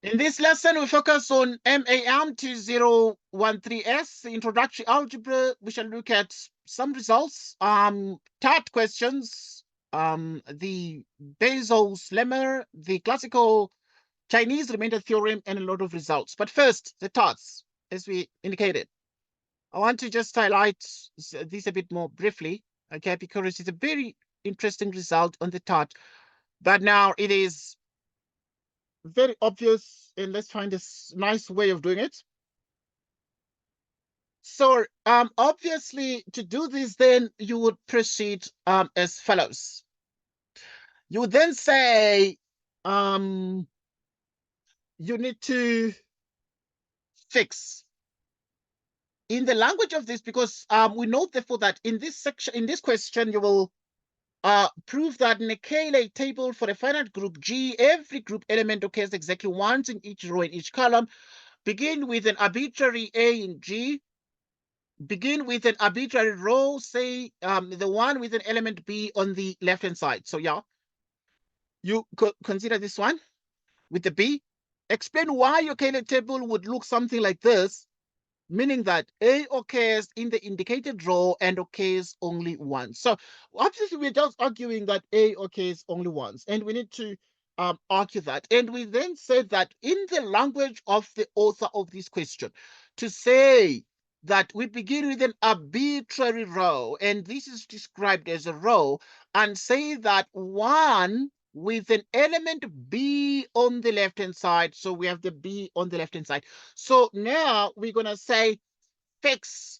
In this lesson, we focus on MAM2013S, Introductory Algebra. We shall look at some results, tart questions, the Bezo's lemma, the classical Chinese remainder theorem, and a lot of results. But first, the tarts, as we indicated. I want to just highlight this a bit more briefly, okay, because it's a very interesting result on the tart. But now it is very obvious, and let's find a nice way of doing it. So obviously, to do this, then you would proceed as follows. You would then say you need to fix in the language of this, because we note therefore that in this section, in this question, you will prove that in a Cayley table for a finite group G, every group element occurs exactly once in each row in each column. Begin with an arbitrary A in G. Begin with an arbitrary row, say the one with an element B on the left-hand side. So yeah, you consider this one with the B. Explain why your Cayley table would look something like this, meaning that A occurs in the indicated row and occurs only once. So obviously we're just arguing that A occurs only once, and we need to argue that. And we then said that in the language of the author of this question, to say that we begin with an arbitrary row, and this is described as a row, and say that one with an element B on the left-hand side. So we have the B on the left-hand side. So now we're going to say fix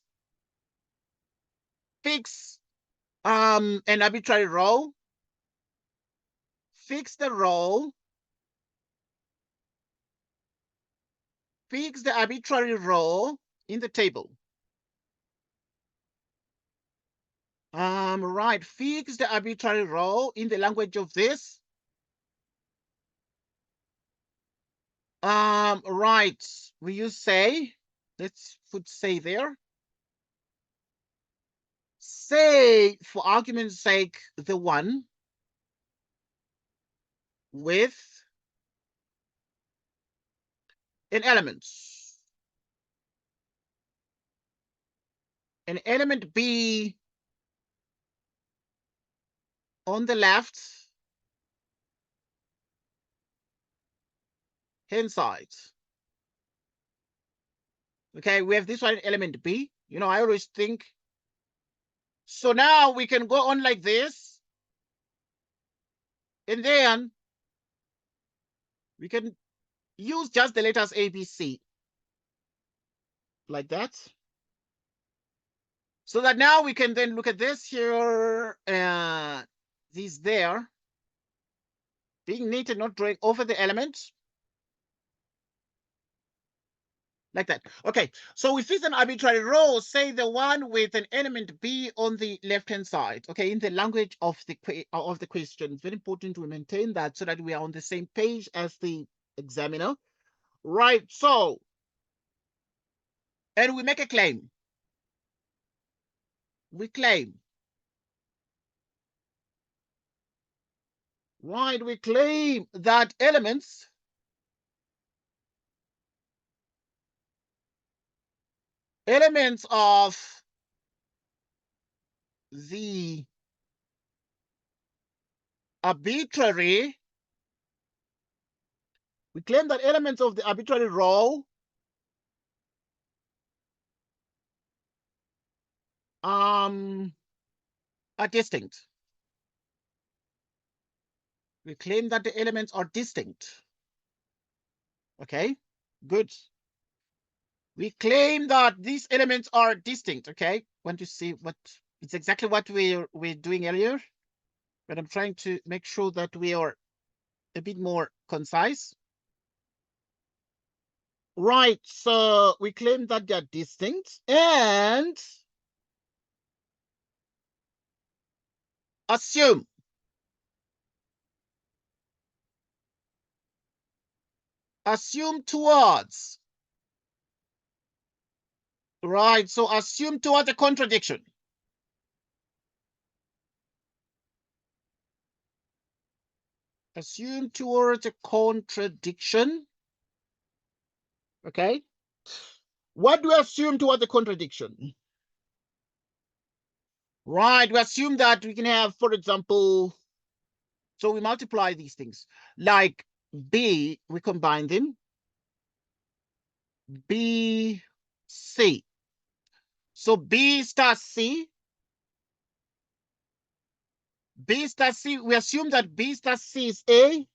an arbitrary row. Fix the row. Fix the arbitrary row in the table. Right, fix the arbitrary row in the language of this. Right, will you say, let's put say there. Say, for argument's sake, the one with an element. An element B on the left hand side. Okay, we have this one element B. You know, I always think. So now we can go on like this. And then we can use just the letters A, B, C. Like that. So that now we can then look at this here, these there, being neat and not drawing over the element. Like that. Okay, so if it's an arbitrary row, say the one with an element B on the left-hand side. Okay, in the language of the question, it's very important to maintain that so that we are on the same page as the examiner. Right, so, and we make a claim. We claim. Right, we claim that elements of the arbitrary, we claim that elements of the arbitrary row are distinct. We claim that the elements are distinct. Okay, good. We claim that these elements are distinct. Okay, want to see what it's exactly what we're doing earlier, but I'm trying to make sure that we are a bit more concise. Right, so we claim that they're distinct and assume towards. Right, so assume towards a contradiction. Assume towards a contradiction Okay. What do we assume toward the contradiction? Right, we assume that we can have, for example, so we multiply these things. Like B, we combine them. B, C. So B star C, B star C, we assume that B star C is A.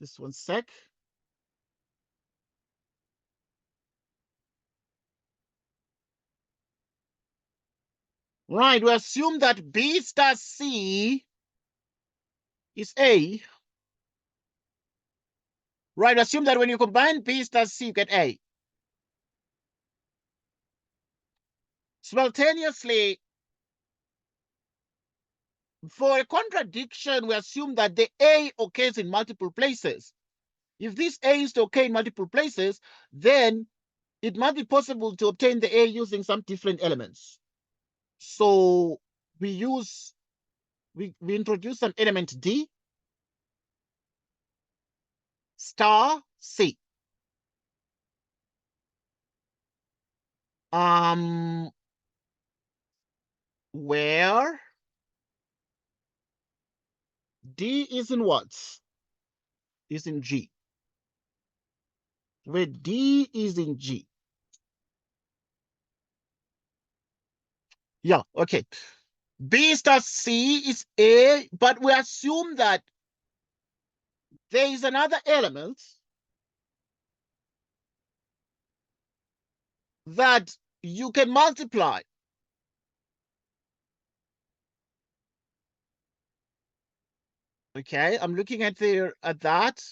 This one sec. Right, we assume that B star C is A. Right, assume that when you combine B star C, you get A. Simultaneously, for a contradiction, we assume that the A occurs in multiple places. If this A is to occur in multiple places, then it might be possible to obtain the A using some different elements. So we introduce an element D star C. Where D is in what? Is in G. Where D is in G. Yeah, okay. B star C is A, but we assume that there is another element that you can multiply. Okay, I'm looking at that.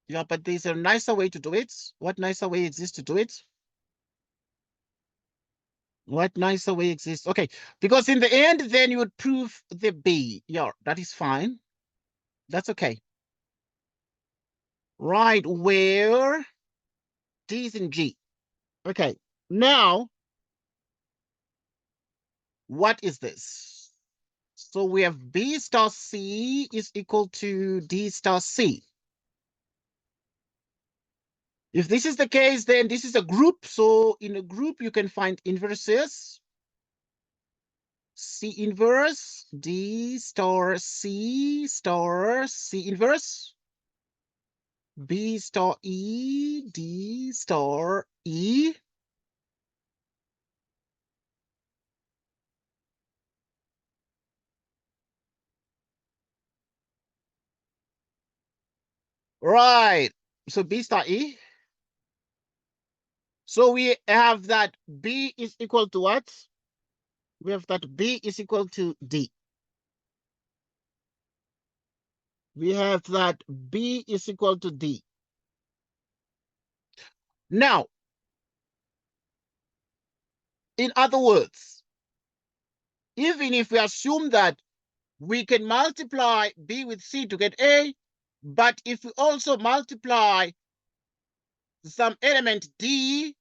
Yeah, but there's a nicer way to do it. What nicer way exists to do it? What nicer way exists? Okay, because in the end, then you would prove the B. Yeah, that is fine. That's okay. Right, where D is in G. Okay, now, what is this? So we have B star C is equal to D star C. If this is the case, then this is a group. So in a group, you can find inverses. C inverse, D star C inverse, B star E, D star E. Right. So B star E. So we have that B is equal to what? We have that B is equal to D. We have that B is equal to D. Now, in other words, even if we assume that we can multiply B with C to get A, but if we also multiply some element D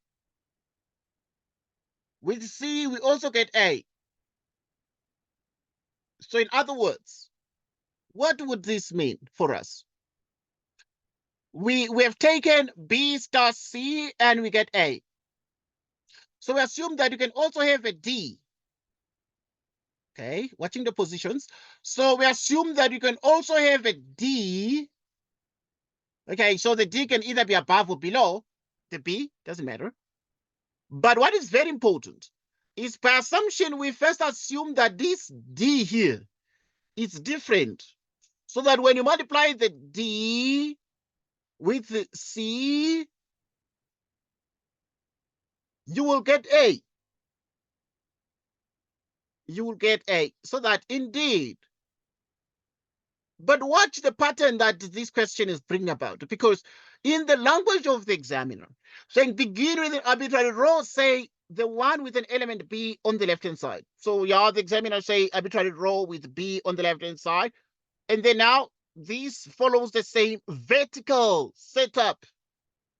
with C, we also get A. So in other words, what would this mean for us? We have taken B star C and we get A. So we assume that you can also have a D. Okay, watching the positions. So we assume that you can also have a D. Okay, so the D can either be above or below the B, doesn't matter. But what is very important is by assumption, we first assume that this D here is different. So that when you multiply the D with the C, you will get A. You will get A. So that indeed, but watch the pattern that this question is bringing about. Because in the language of the examiner, saying begin with an arbitrary row, say the one with an element B on the left-hand side. So yeah, the examiner say arbitrary row with B on the left-hand side. And then now this follows the same vertical setup.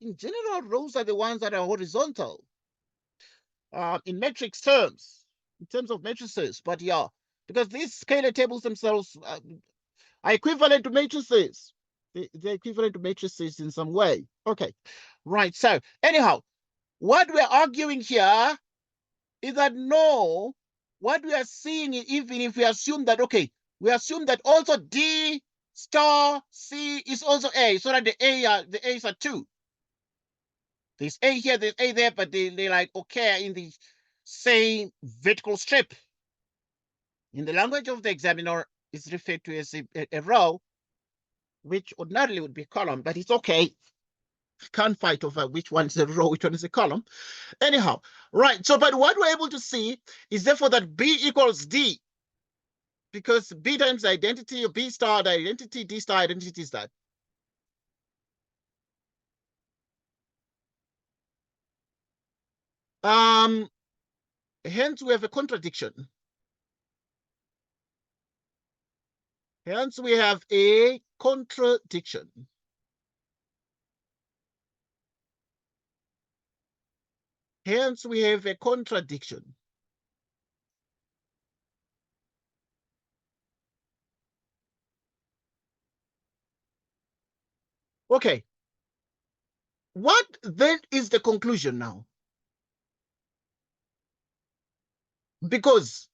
In general, rows are the ones that are horizontal in matrix terms, in terms of matrices. But yeah, because these scalar tables themselves are equivalent to matrices. They're equivalent to matrices in some way. Okay, right. So anyhow, what we're arguing here is that no, what we are seeing, even if we assume that, okay, we assume that also D star C is also A, so that the A's are two. There's A here, there's A there, but they like occur in the same vertical strip. In the language of the examiner, it's referred to as a row, which ordinarily would be a column, but it's okay. Can't fight over which one is a row, which one is a column. Anyhow, right. So, but what we're able to see is therefore that B equals D, because B times identity, or B star identity, D star identity is that. Hence we have a contradiction. Hence we have a contradiction. Hence we have a contradiction. Okay. What then is the conclusion now? Because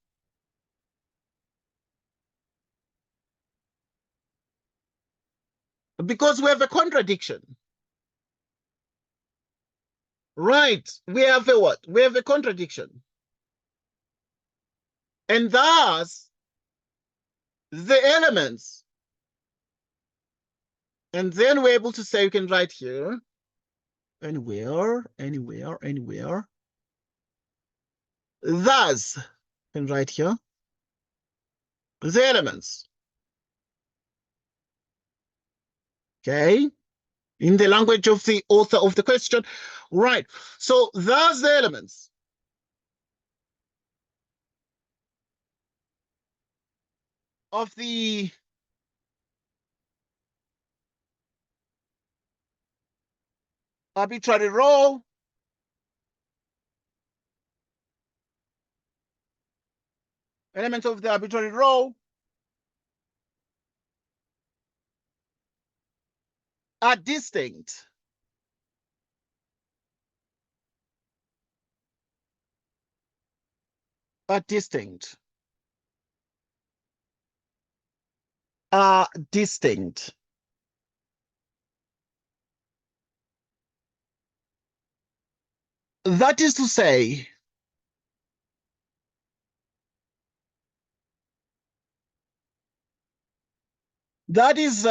we have a contradiction. Right. We have a what? We have a contradiction. And thus, the elements. And then we're able to say, you can write here, anywhere. Thus, you can write here, the elements. Okay. In the language of the author of the question. Right. So thus the elements of the arbitrary row elements of the arbitrary row are distinct. Are distinct. Are distinct. That is to say, that is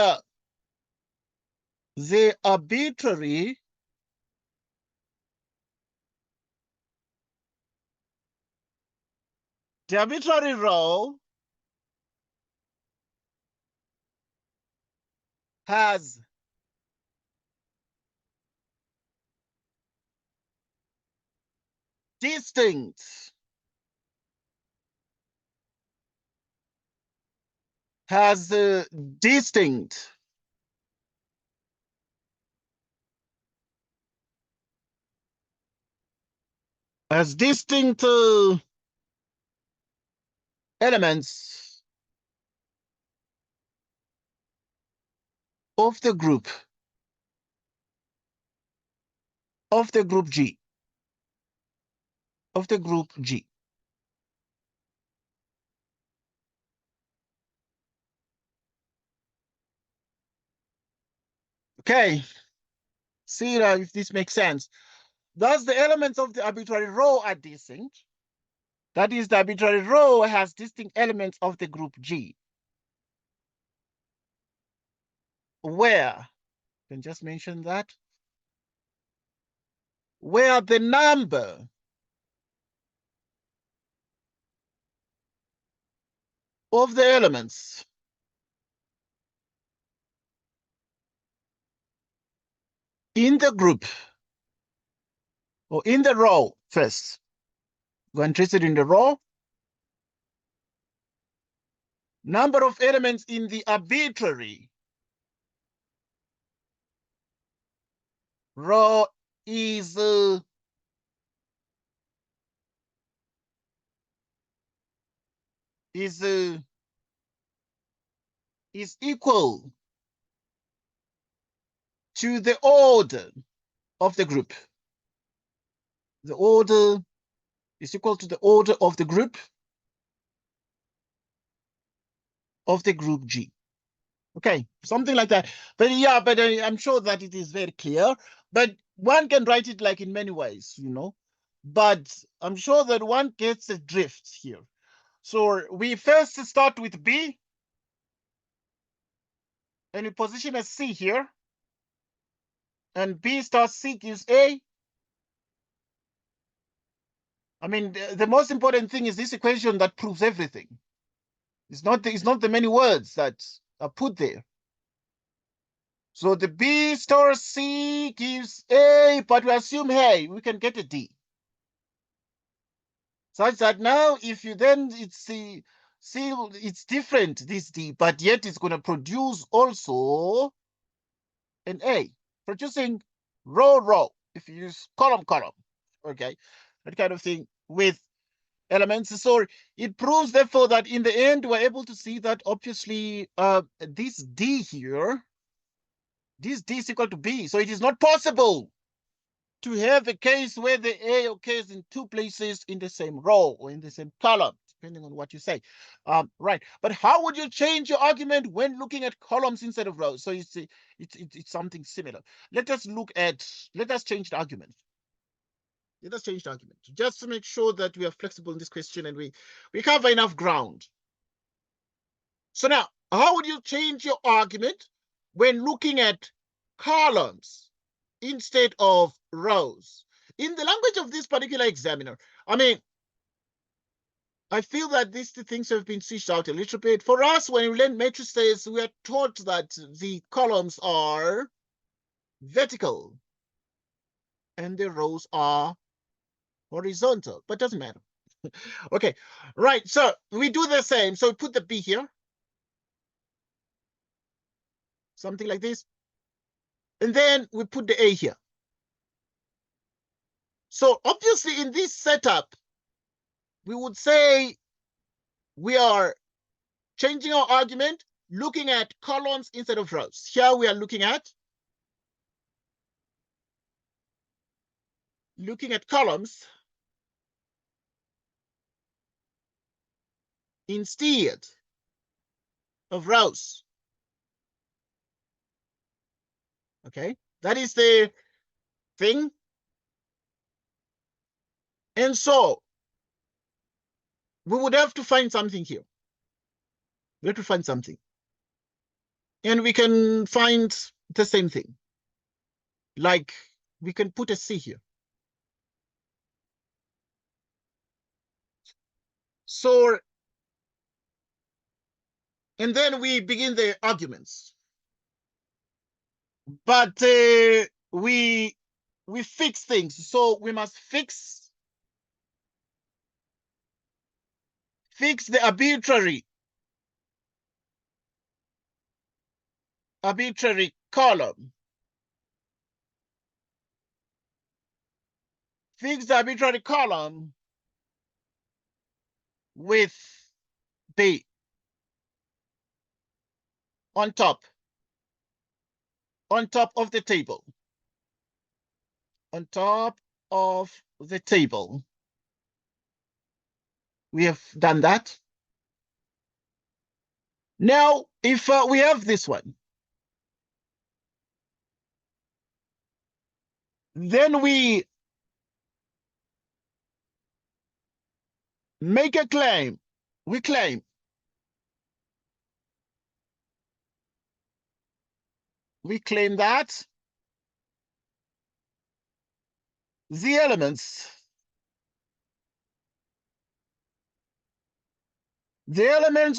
the arbitrary row has distinct distinct elements of the group G. Of the group G. Okay. See if this makes sense. Thus, the elements of the arbitrary row are distinct. That is, the arbitrary row has distinct elements of the group G. Where? You can just mention that. Where the number of the elements in the group or in the row first. We're interested in the row. Number of elements in the arbitrary row is equal to the order of the group. The order is equal to the order of the group G. Okay, something like that. But yeah, but I'm sure that it is very clear. But one can write it like in many ways, you know. But I'm sure that one gets the drift here. So we first start with B, and we position a C here. And B star C gives A. I mean, the most important thing is this equation that proves everything. It's not the many words that are put there. So the B star C gives A, but we assume, hey, we can get a D. Such that now, if you then, see, it's different, this D, but yet it's going to produce also an A, producing row. If you use column, okay, that kind of thing with elements. So it proves, therefore, that in the end, we're able to see that obviously this D here, this D is equal to B. So it is not possible to have a case where the A occurs in two places in the same row or in the same column, depending on what you say. Right. But how would you change your argument when looking at columns instead of rows? So it's something similar. Let us change the argument. Let us change the argument just to make sure that we are flexible in this question and we cover enough ground. So now, how would you change your argument when looking at columns instead of rows? In the language of this particular examiner, I mean, I feel that these two things have been switched out a little bit. For us, when we learn matrices, we are taught that the columns are vertical and the rows are horizontal, but doesn't matter. Okay, right, so we do the same. So we put the B here, something like this. And then we put the A here. So obviously in this setup, we would say we are changing our argument, looking at columns instead of rows. Here we are looking at columns instead of rows. Okay, that is the thing. And so we would have to find something here. We have to find something. And we can find the same thing. Like we can put a C here. So, and then we begin the arguments. But we fix things. So we must fix the arbitrary column. Fix the arbitrary column with B on top of the table. On top of the table. We have done that. Now, if we have this one, then we make a claim. We claim that the elements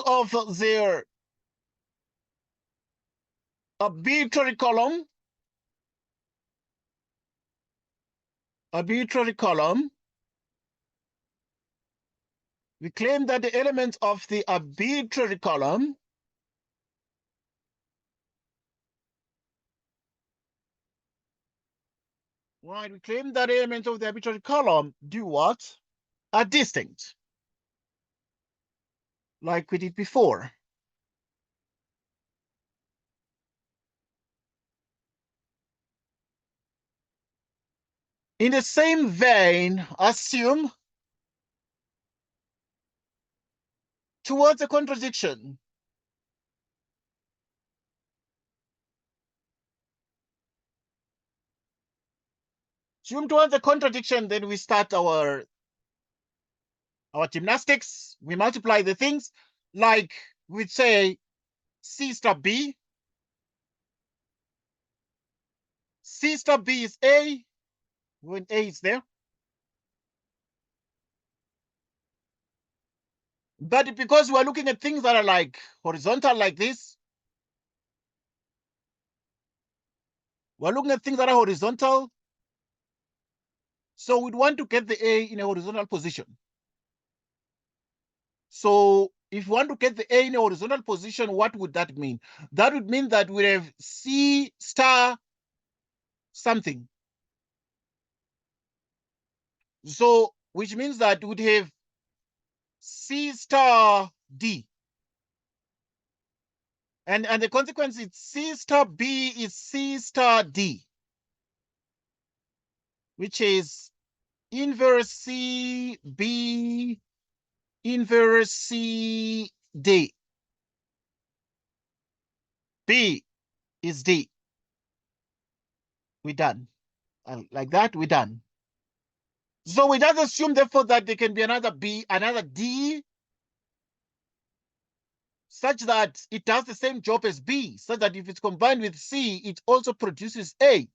of their arbitrary column we claim that the elements of the arbitrary column right, we claim that elements of the arbitrary column do what? Are distinct, like we did before. In the same vein, assume towards a contradiction. Assume towards a contradiction, then we start our gymnastics. We multiply the things, like we'd say C star B. C star B is A, when A is there. But because we're looking at things that are like horizontal like this, we're looking at things that are horizontal. So we'd want to get the A in a horizontal position. So if we want to get the A in a horizontal position, what would that mean? That would mean that we have C star something. So which means that we'd have C star D. And the consequence is C star B is C star D, which is inverse C B inverse C D. B is D. We're done. Like that, we're done. So we just assume, therefore, that there can be another B, another D, such that it does the same job as B, so that if it's combined with C, it also produces A.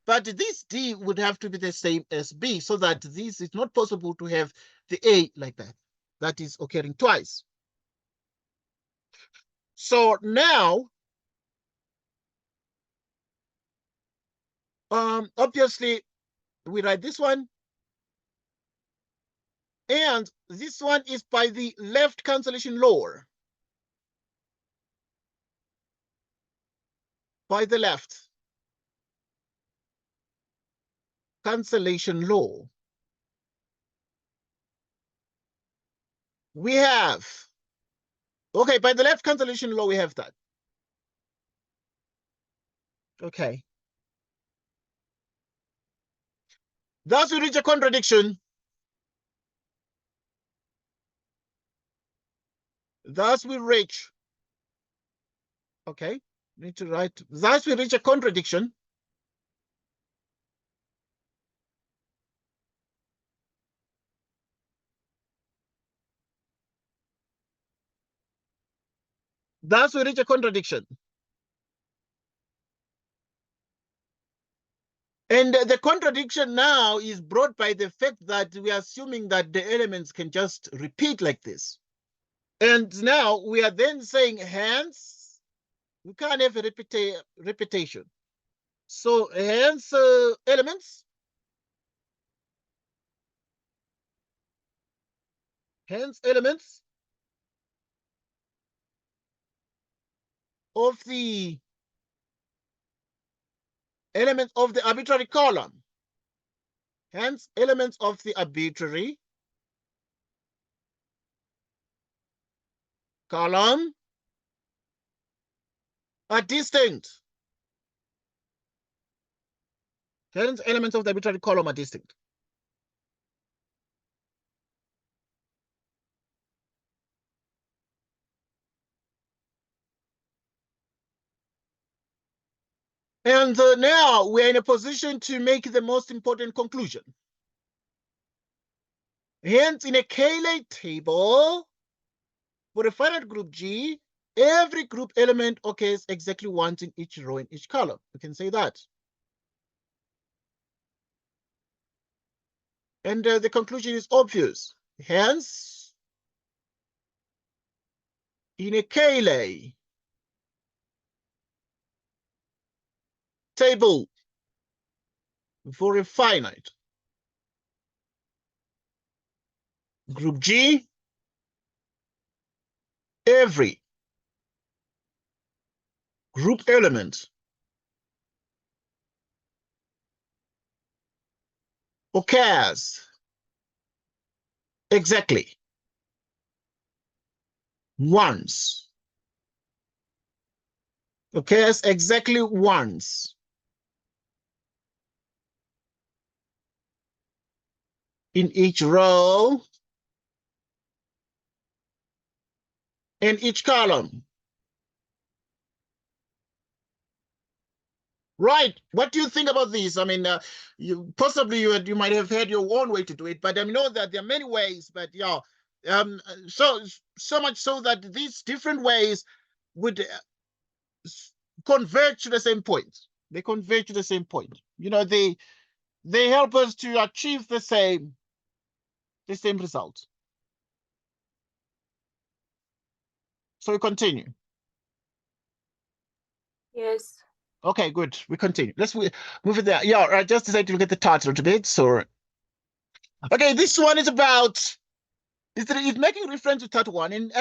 But this D would have to be the same as B, so that this is not possible to have the A like that. That is occurring twice. So now, obviously, we write this one. And this one is by the left cancellation law. By the left cancellation law. We have, okay, by the left cancellation law, we have that. Okay. Thus we reach a contradiction. Thus we reach, okay, need to write, thus we reach a contradiction. Thus we reach a contradiction. And the contradiction now is brought by the fact that we are assuming that the elements can just repeat like this. And now we are then saying, hence, we can't have a repetition. So hence elements of the elements of the arbitrary column. Hence elements of the arbitrary column are distinct. Hence elements of the arbitrary column are distinct. And now we're in a position to make the most important conclusion. Hence, in a Cayley table, for a finite group G, every group element occurs exactly once in each row in each column. We can say that. And the conclusion is obvious. Hence, in a Cayley table for a finite group G, every group element occurs exactly once. Occurs exactly once in each row, in each column. Right. What do you think about this? I mean, you possibly you might have had your own way to do it, but I know that there are many ways. But yeah, so much so that these different ways would converge to the same point. They converge to the same point. You know, they help us to achieve the same result. So we continue. Yes. Okay, good. We continue. Let's move it there. Yeah, I just decided to look at the title a bit. So, okay, this one is about. It's making reference to Tat 1, and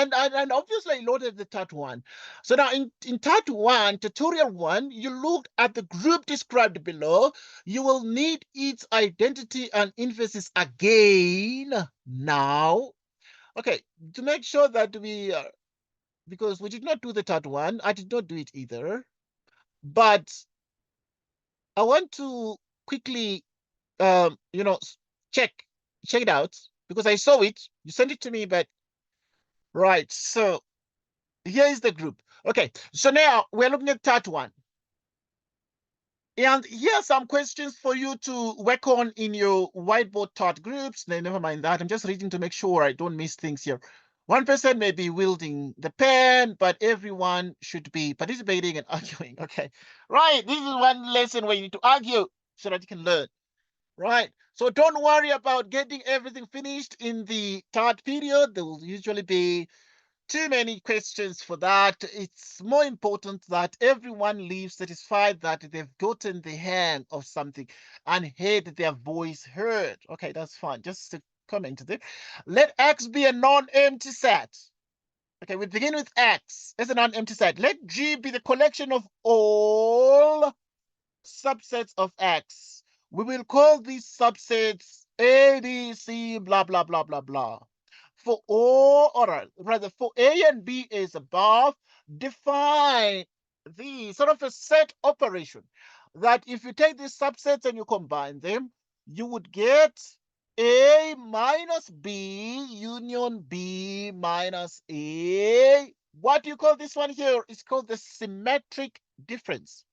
obviously I loaded the Tat 1. So now in Tat 1, tutorial 1, you looked at the group described below. You will need its identity and emphasis again now. Okay, to make sure that we, because we did not do the Tat 1, I did not do it either. But I want to quickly, you know, check it out because I saw it. You sent it to me, but right. So here is the group. Okay, so now we're looking at Tat 1. And here are some questions for you to work on in your whiteboard Tat groups. No, never mind that. I'm just reading to make sure I don't miss things here. One person may be wielding the pen, but everyone should be participating and arguing. Okay, right. This is one lesson where you need to argue so that you can learn. Right. So don't worry about getting everything finished in the Tat period. There will usually be too many questions for that. It's more important that everyone leaves satisfied that they've gotten the hang of something and had their voice heard. Okay, that's fine. Just a comment there. Let X be a non-empty set. Okay, we begin with X as a non-empty set. Let G be the collection of all subsets of X. We will call these subsets A, B, C, blah, blah, blah, blah, blah. For all, or rather, for A and B is above, define the sort of a set operation that if you take these subsets and you combine them, you would get A minus B union B minus A. What do you call this one here? It's called the symmetric difference.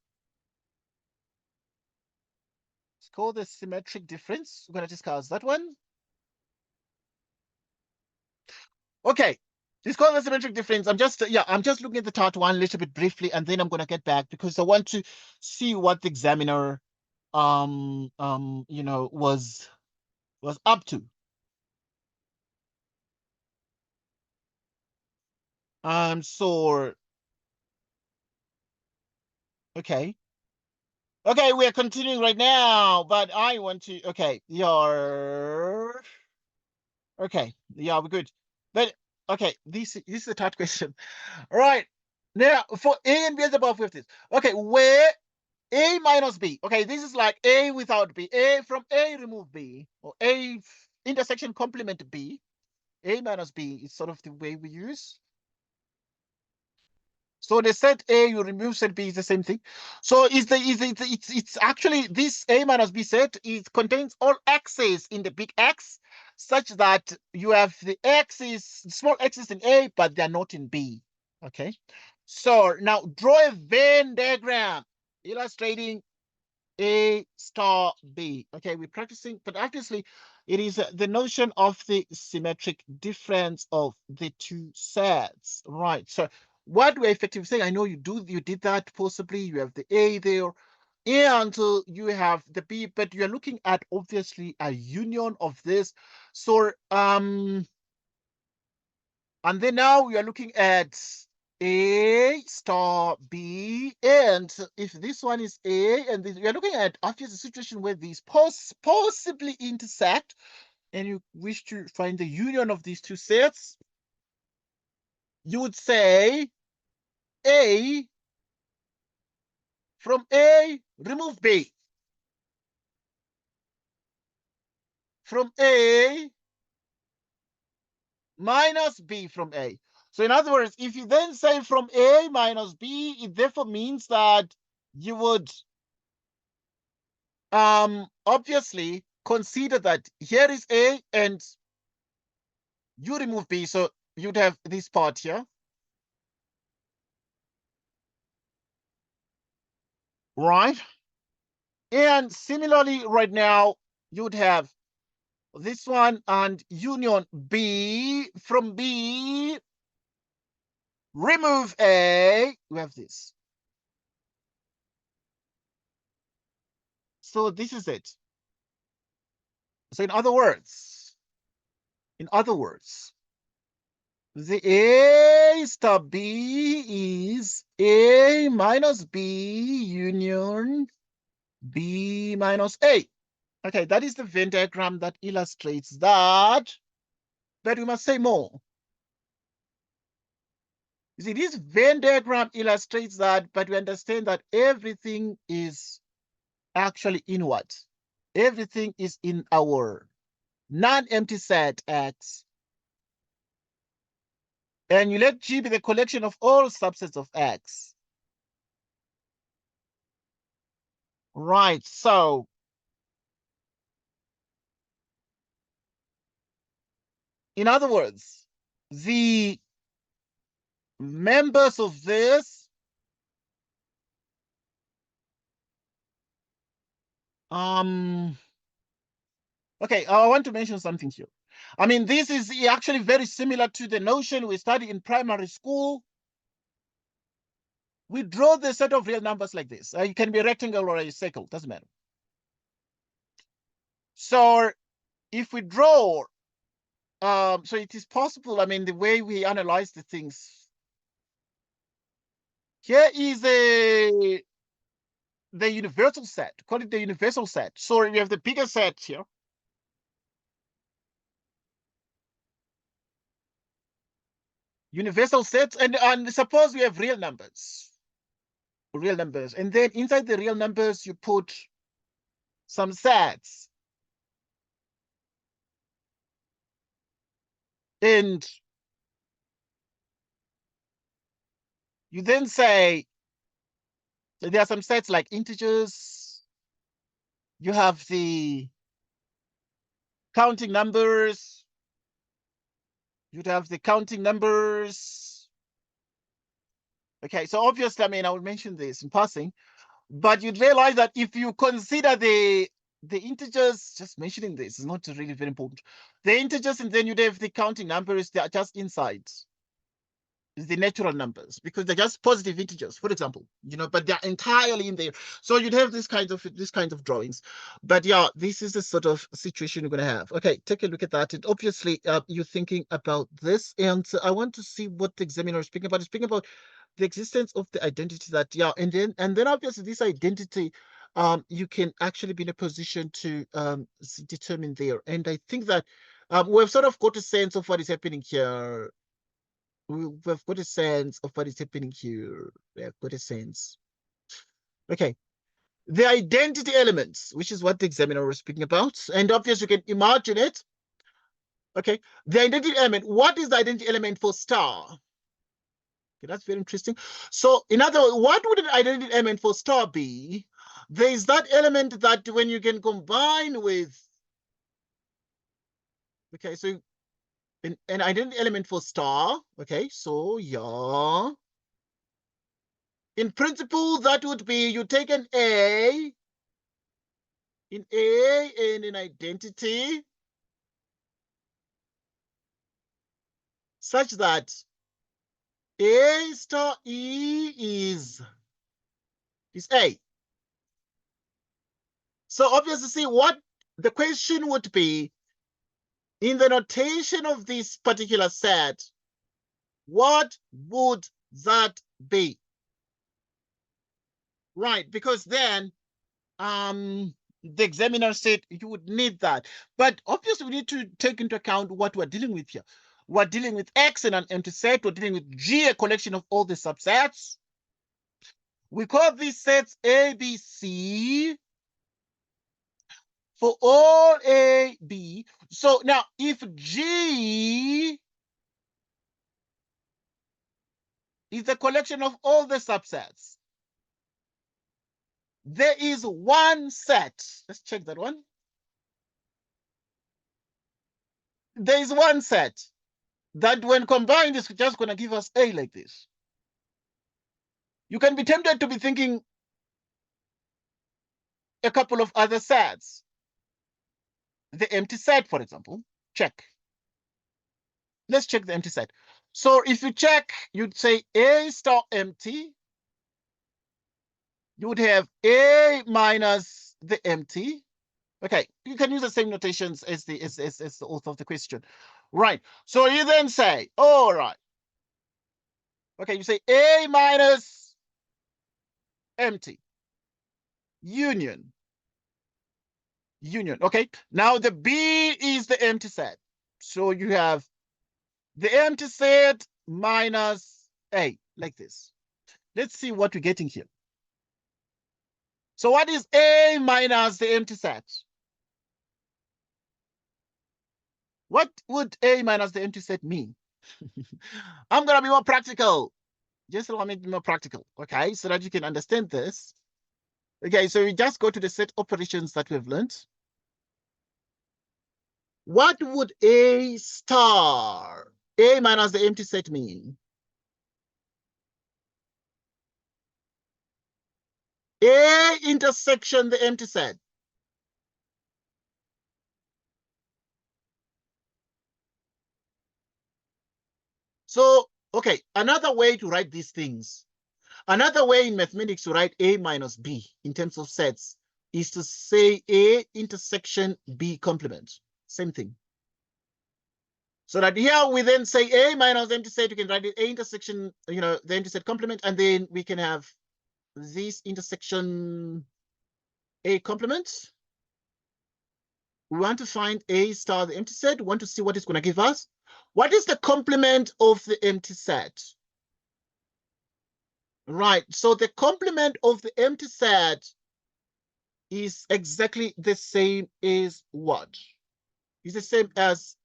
It's called the symmetric difference. We're going to discuss that one. Okay. It's called the symmetric difference. I'm just looking at the Tat 1 a little bit briefly, and then I'm going to get back because I want to see what the examiner was up to. So okay. Okay, we are continuing right now, but I want to okay, okay, yeah, we're good. But okay, this is a Tat question. All right. Now, for A and B is above 50. Okay, where A minus B. Okay, this is like A without B. A from A remove B. Or A intersection complement B. A minus B is sort of the way we use. So the set A, you remove set B is the same thing. So it's actually this A minus B set, it contains all x's in the big X, such that you have the x's, small x's in A, but they're not in B. Okay. So now draw a Venn diagram illustrating A star B. Okay, we're practicing, but obviously it is the notion of the symmetric difference of the two sets. Right. So what we're effectively saying, I know you did that possibly. You have the A there, and you have the B, but you're looking at obviously a union of this. So and then now we are looking at A star B, and if this one is A, and we are looking at obviously a situation where these possibly intersect, and you wish to find the union of these two sets, you would say A from A, remove B. From A, minus B from A. So in other words, if you then say from A minus B, it therefore means that you would obviously consider that here is A and you remove B, so you'd have this part here. Right? And similarly, right now, you'd have this one and union B. From B, remove A, we have this. So this is it. So in other words, the A star B is A minus B union B minus A. Okay, that is the Venn diagram that illustrates that, but we must say more. You see, this Venn diagram illustrates that, but we understand that everything is actually inward. Everything is in our non-empty set X. And you let G be the collection of all subsets of X. Right, so in other words, the members of this okay, I want to mention something here. I mean, this is actually very similar to the notion we studied in primary school. We draw the set of real numbers like this. It can be a rectangle or a circle, doesn't matter. So if we draw, so it is possible, I mean, the way we analyze the things. Here is the universal set, call it the universal set. So we have the bigger set here. Universal sets, and suppose we have real numbers. And then inside the real numbers, you put some sets. And you then say, so there are some sets like integers. You have the counting numbers. You'd have the counting numbers. Okay, so obviously, I mean, I will mention this in passing, but you'd realize that if you consider the integers, just mentioning this is not really very important. The integers, and then you'd have the counting numbers, they are just inside the natural numbers because they're just positive integers, for example, but they're entirely in there. So you'd have this kind of drawings. But yeah, this is the sort of situation you're going to have. Okay, take a look at that. And obviously, you're thinking about this, and I want to see what the examiner is speaking about. He's speaking about the existence of the identity that, yeah, and then obviously this identity, you can actually be in a position to determine there. And I think that we've sort of got a sense of what is happening here. We've got a sense of what is happening here. We have got a sense. Okay. The identity elements, which is what the examiner was speaking about. And obviously, you can imagine it. Okay. The identity element. What is the identity element for star? Okay, that's very interesting. So, in other words, what would an identity element for star be? There is that element that when you can combine with. Okay, so an identity element for star. Okay, so yeah. In principle, that would be you take an A, in A and an identity such that A star E is A. So obviously, see what the question would be in the notation of this particular set, what would that be? Right, because then the examiner said you would need that. But obviously, we need to take into account what we're dealing with here. We're dealing with X in an empty set. We're dealing with G, a collection of all the subsets. We call these sets A, B, C for all A, B. So now, if G is the collection of all the subsets, there is one set. Let's check that one. there is one set that when combined is just going to give us A like this. You can be tempted to be thinking a couple of other sets. The empty set, for example, check. Let's check the empty set. So if you check, you'd say A star empty. You would have A minus the empty. Okay, you can use the same notations as the author of the question. Right. So you then say, all right. Okay, you say A minus empty. Union. Union. Okay. Now the B is the empty set. So you have the empty set minus A, like this. Let's see what we're getting here. So what is A minus the empty set? What would A minus the empty set mean? I'm going to be more practical. Just allow me to be more practical, okay, so that you can understand this. Okay, so we just go to the set operations that we've learned. What would A star, A minus the empty set mean? A intersection the empty set. So, okay, another way to write these things, another way in mathematics to write A minus B in terms of sets is to say A intersection B complement. Same thing. So that here we then say A minus the empty set, you can write it A intersection, the empty set complement, and then we can have this intersection A complement. We want to find A star the empty set. We want to see what it's going to give us. What is the complement of the empty set? Right, so the complement of the empty set is exactly the same as what? It's the same as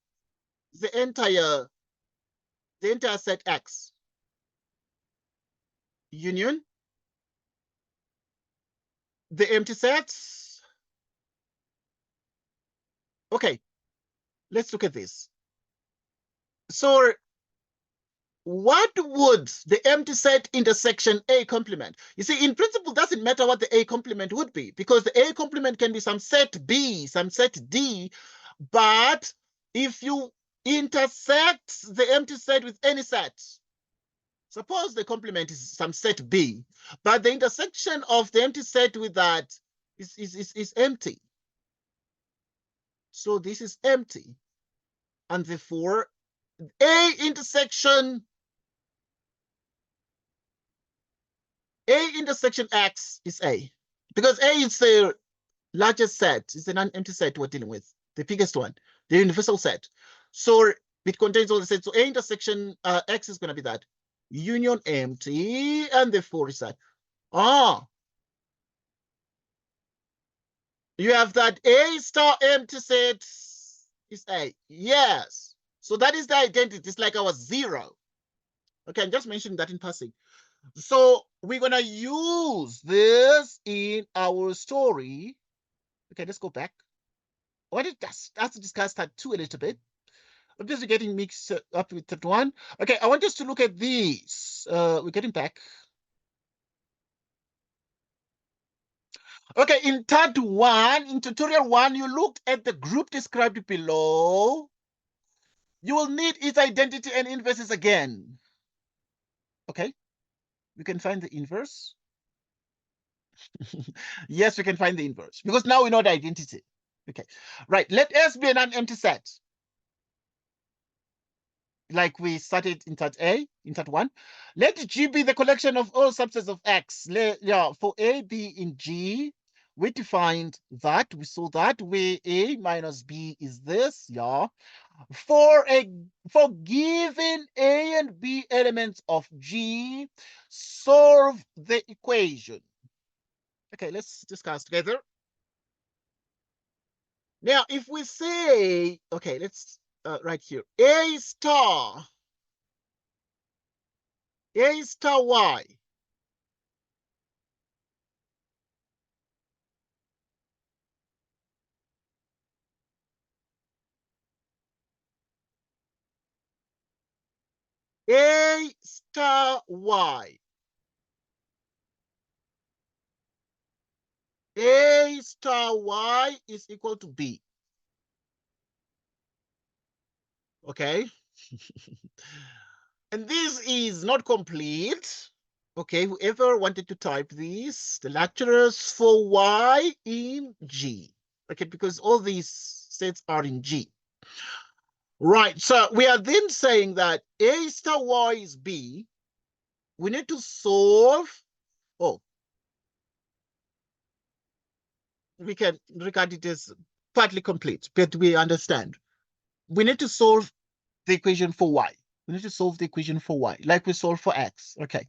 the entire set X. Union the empty sets. Okay, let's look at this. So what would the empty set intersection A complement? You see, in principle, doesn't matter what the A complement would be, because the A complement can be some set B, some set D, but if you intersect the empty set with any set, suppose the complement is some set B, but the intersection of the empty set with that is empty. So this is empty. And therefore, A intersection X is A. Because A is the largest set, it's the non-empty set we're dealing with, the biggest one, the universal set. So it contains all the sets. So A intersection X is going to be that. Union empty, and therefore is that. You have that A star empty set is A. Yes. So that is the identity. It's like our zero. Okay, I'm just mentioning that in passing. So we're going to use this in our story. Okay, let's go back. I wanted to discuss that too a little bit. But this is getting mixed up with that one. Okay, I want us to look at these. We're getting back. Okay, in tutorial one, you looked at the group described below. You will need its identity and inverses again. Okay, we can find the inverse. Yes, we can find the inverse because now we know the identity. Okay, right. Let S be an empty set. Like we started in tat 1. Let G be the collection of all subsets of X. For A, B in G, we defined that. We saw that where A minus B is this. Yeah. For given A and B elements of G, solve the equation. Okay, let's discuss together. Now, if we say, okay, let's write here, A star Y A star Y. A star Y is equal to B. Okay. And this is not complete. Okay, whoever wanted to type this, the lecturers for Y in G. Okay, because all these sets are in G. Right, so we are then saying that A star Y is B. We need to solve, oh, we can regard it as partly complete, but we understand. We need to solve the equation for Y. We need to solve the equation for Y, like we solved for X. Okay.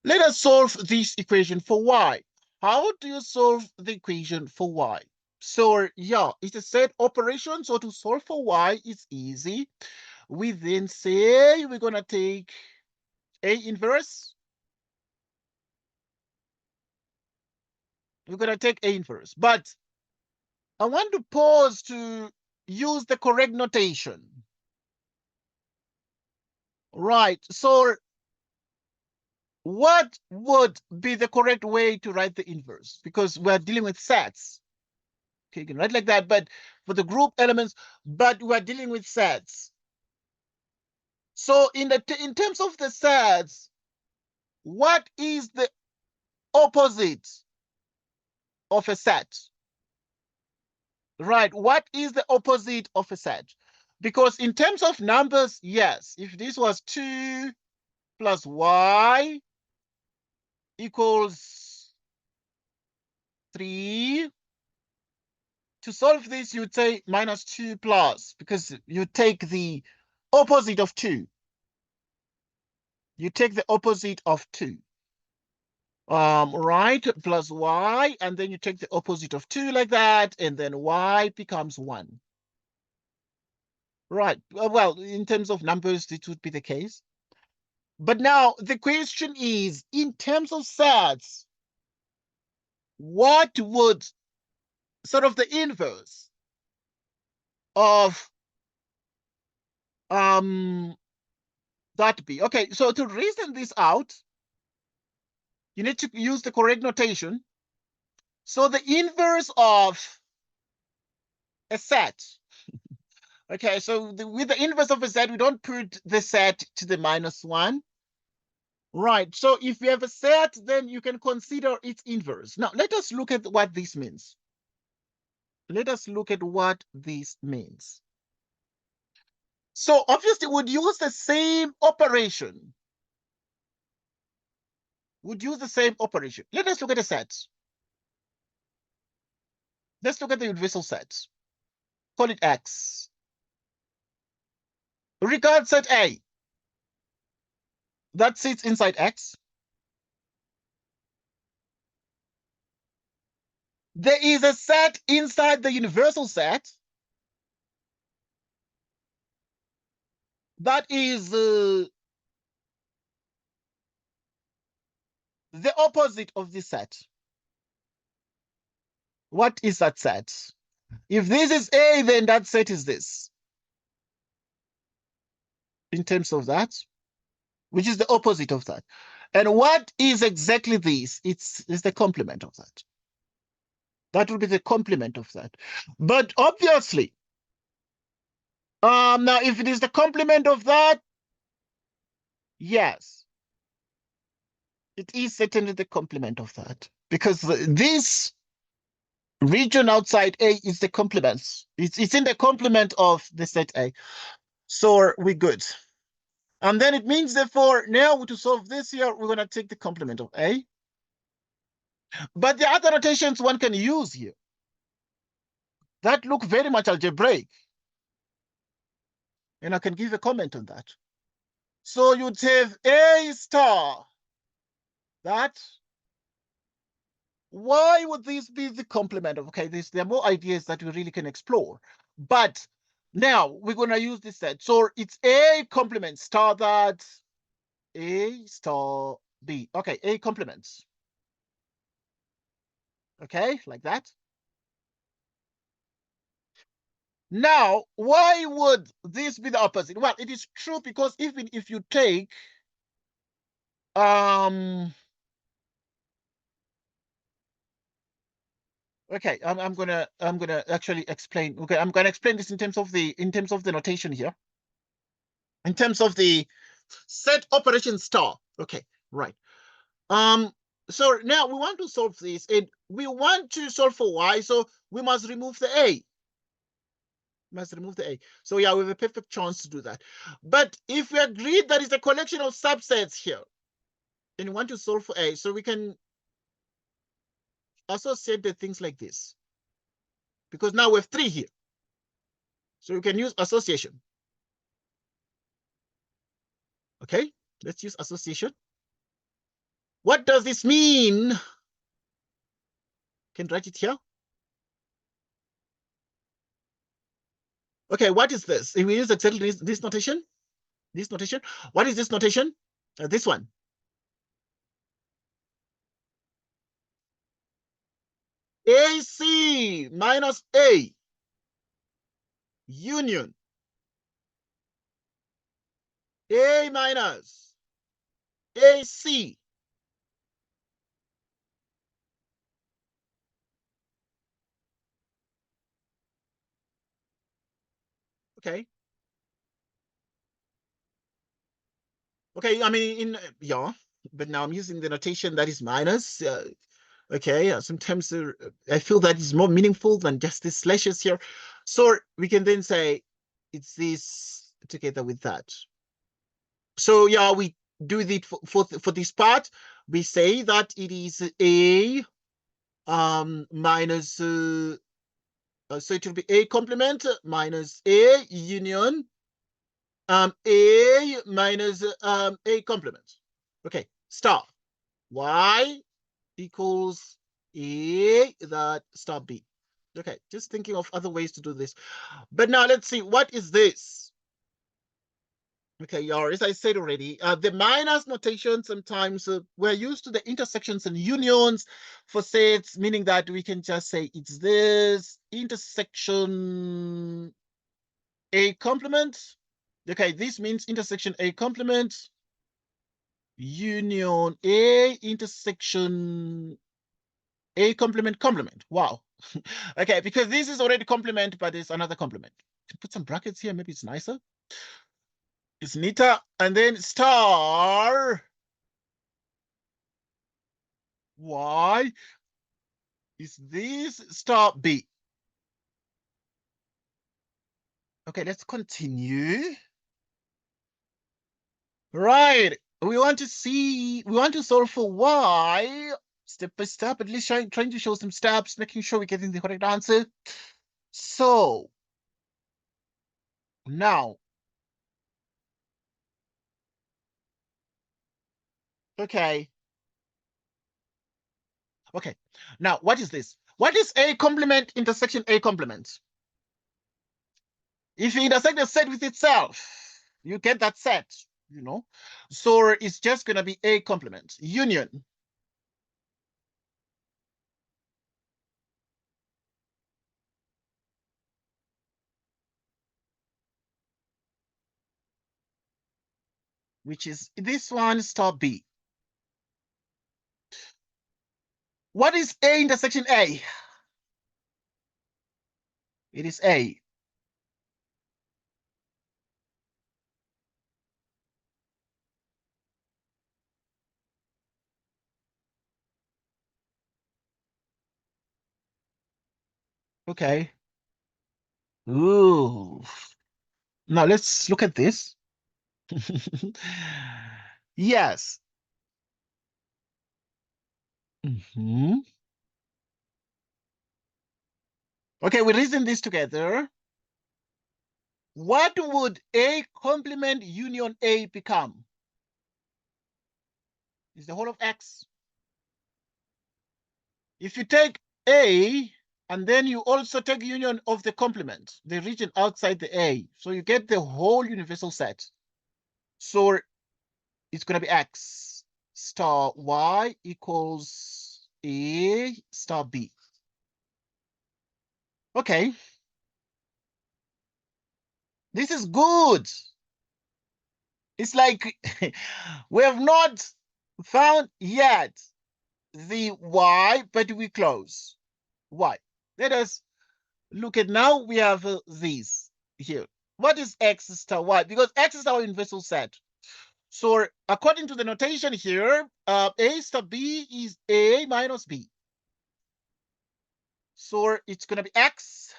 Let us solve this equation for Y. How do you solve the equation for Y? So yeah, it's a set operation. So to solve for Y is easy. We then say we're gonna take A inverse. We're gonna take A inverse. But I want to pause to use the correct notation. Right. So what would be the correct way to write the inverse? Because we're dealing with sets. Okay, you can write like that, but for the group elements, but we're dealing with sets. So in terms of the sets, what is the opposite of a set? Right, what is the opposite of a set? Because in terms of numbers, yes, if this was 2 plus y equals 3, to solve this, you'd say minus 2 plus, because you take the opposite of 2. You take the opposite of 2. Right, plus y, and then you take the opposite of 2 like that, and then y becomes 1. Right, well, in terms of numbers, this would be the case. But now the question is, in terms of sets, what would sort of the inverse of that be? Okay, so to reason this out, you need to use the correct notation. So the inverse of a set, okay, so with the inverse of a set, we don't put the set to the -1. Right, so if you have a set, then you can consider its inverse. Now, let us look at what this means. Let us look at what this means. So obviously, we'd use the same operation. Would use the same operation. Let us look at a set. Let's look at the universal set. Call it X. Regard set A. That sits inside X. There is a set inside the universal set that is the opposite of this set. What is that set? If this is A, then that set is this. In terms of that, which is the opposite of that. And what is exactly this? It's the complement of that. That will be the complement of that. But obviously, now if it is the complement of that, yes, it is certainly the complement of that. Because this region outside A is the complements. It's in the complement of the set A. So we're good. And then it means, therefore, now to solve this here, we're going to take the complement of A. But the other notations one can use here that look very much algebraic. And I can give a comment on that. So you'd have A star. That. Why would this be the complement of, okay, there are more ideas that we really can explore. But now we're going to use this set. So it's A complement star that A star B. Okay, A complements. Okay, like that. Now, why would this be the opposite? Well, it is true because even if you take okay, I'm gonna actually explain. Okay, I'm gonna explain this in terms of the notation here. In terms of the set operation star. Okay, right. So now we want to solve this, and we want to solve for y, so we must remove the a. So yeah, we have a perfect chance to do that. But if we agree that it's a collection of subsets here, and we want to solve for a, so we can associate the things like this. Because now we have 3 here. So we can use association. Okay, let's use association. What does this mean? Can write it here. Okay, what is this? If we use exactly this notation, what is this notation? This one. AC minus A union A minus AC. Okay. Okay, I mean, yeah, but now I'm using the notation that is minus. Okay, sometimes I feel that is more meaningful than just the slashes here. So we can then say it's this together with that. So yeah, we do it for this part. We say that it is A minus so it will be A complement minus A union A minus A complement. Okay, star y equals A that star B. Okay, just thinking of other ways to do this. But now let's see, what is this? Okay, yeah, as I said already, the minus notation sometimes we're used to the intersections and unions for sets, meaning that we can just say it's this intersection A complement. Okay, this means intersection A complement union A intersection A complement complement. Wow. Okay, because this is already complement, but it's another complement. To put some brackets here, maybe it's nicer. It's neater. And then star y is this star B. Okay, let's continue. Right. We want to solve for y step by step, at least trying to show some steps, making sure we're getting the correct answer. So now, okay. Okay. Now, what is this? What is A complement intersection A complement? If you intersect a set with itself, you get that set, you know. So it's just going to be A complement union. Which is this one star B. What is A intersection A? It is A. Okay. Ooh. Now let's look at this. Yes. Mhm. Okay, we reason this together. What would A complement union A become? Is the whole of X. If you take A and then you also take union of the complement, the region outside the A, so you get the whole universal set. So it's going to be X star Y equals A star B. Okay. This is good. It's like we have not found yet the y, but we close. Y. Let us look at now. We have these here. What is x star y? Because x is our universal set. So according to the notation here, a star b is a minus b. So it's going to be x.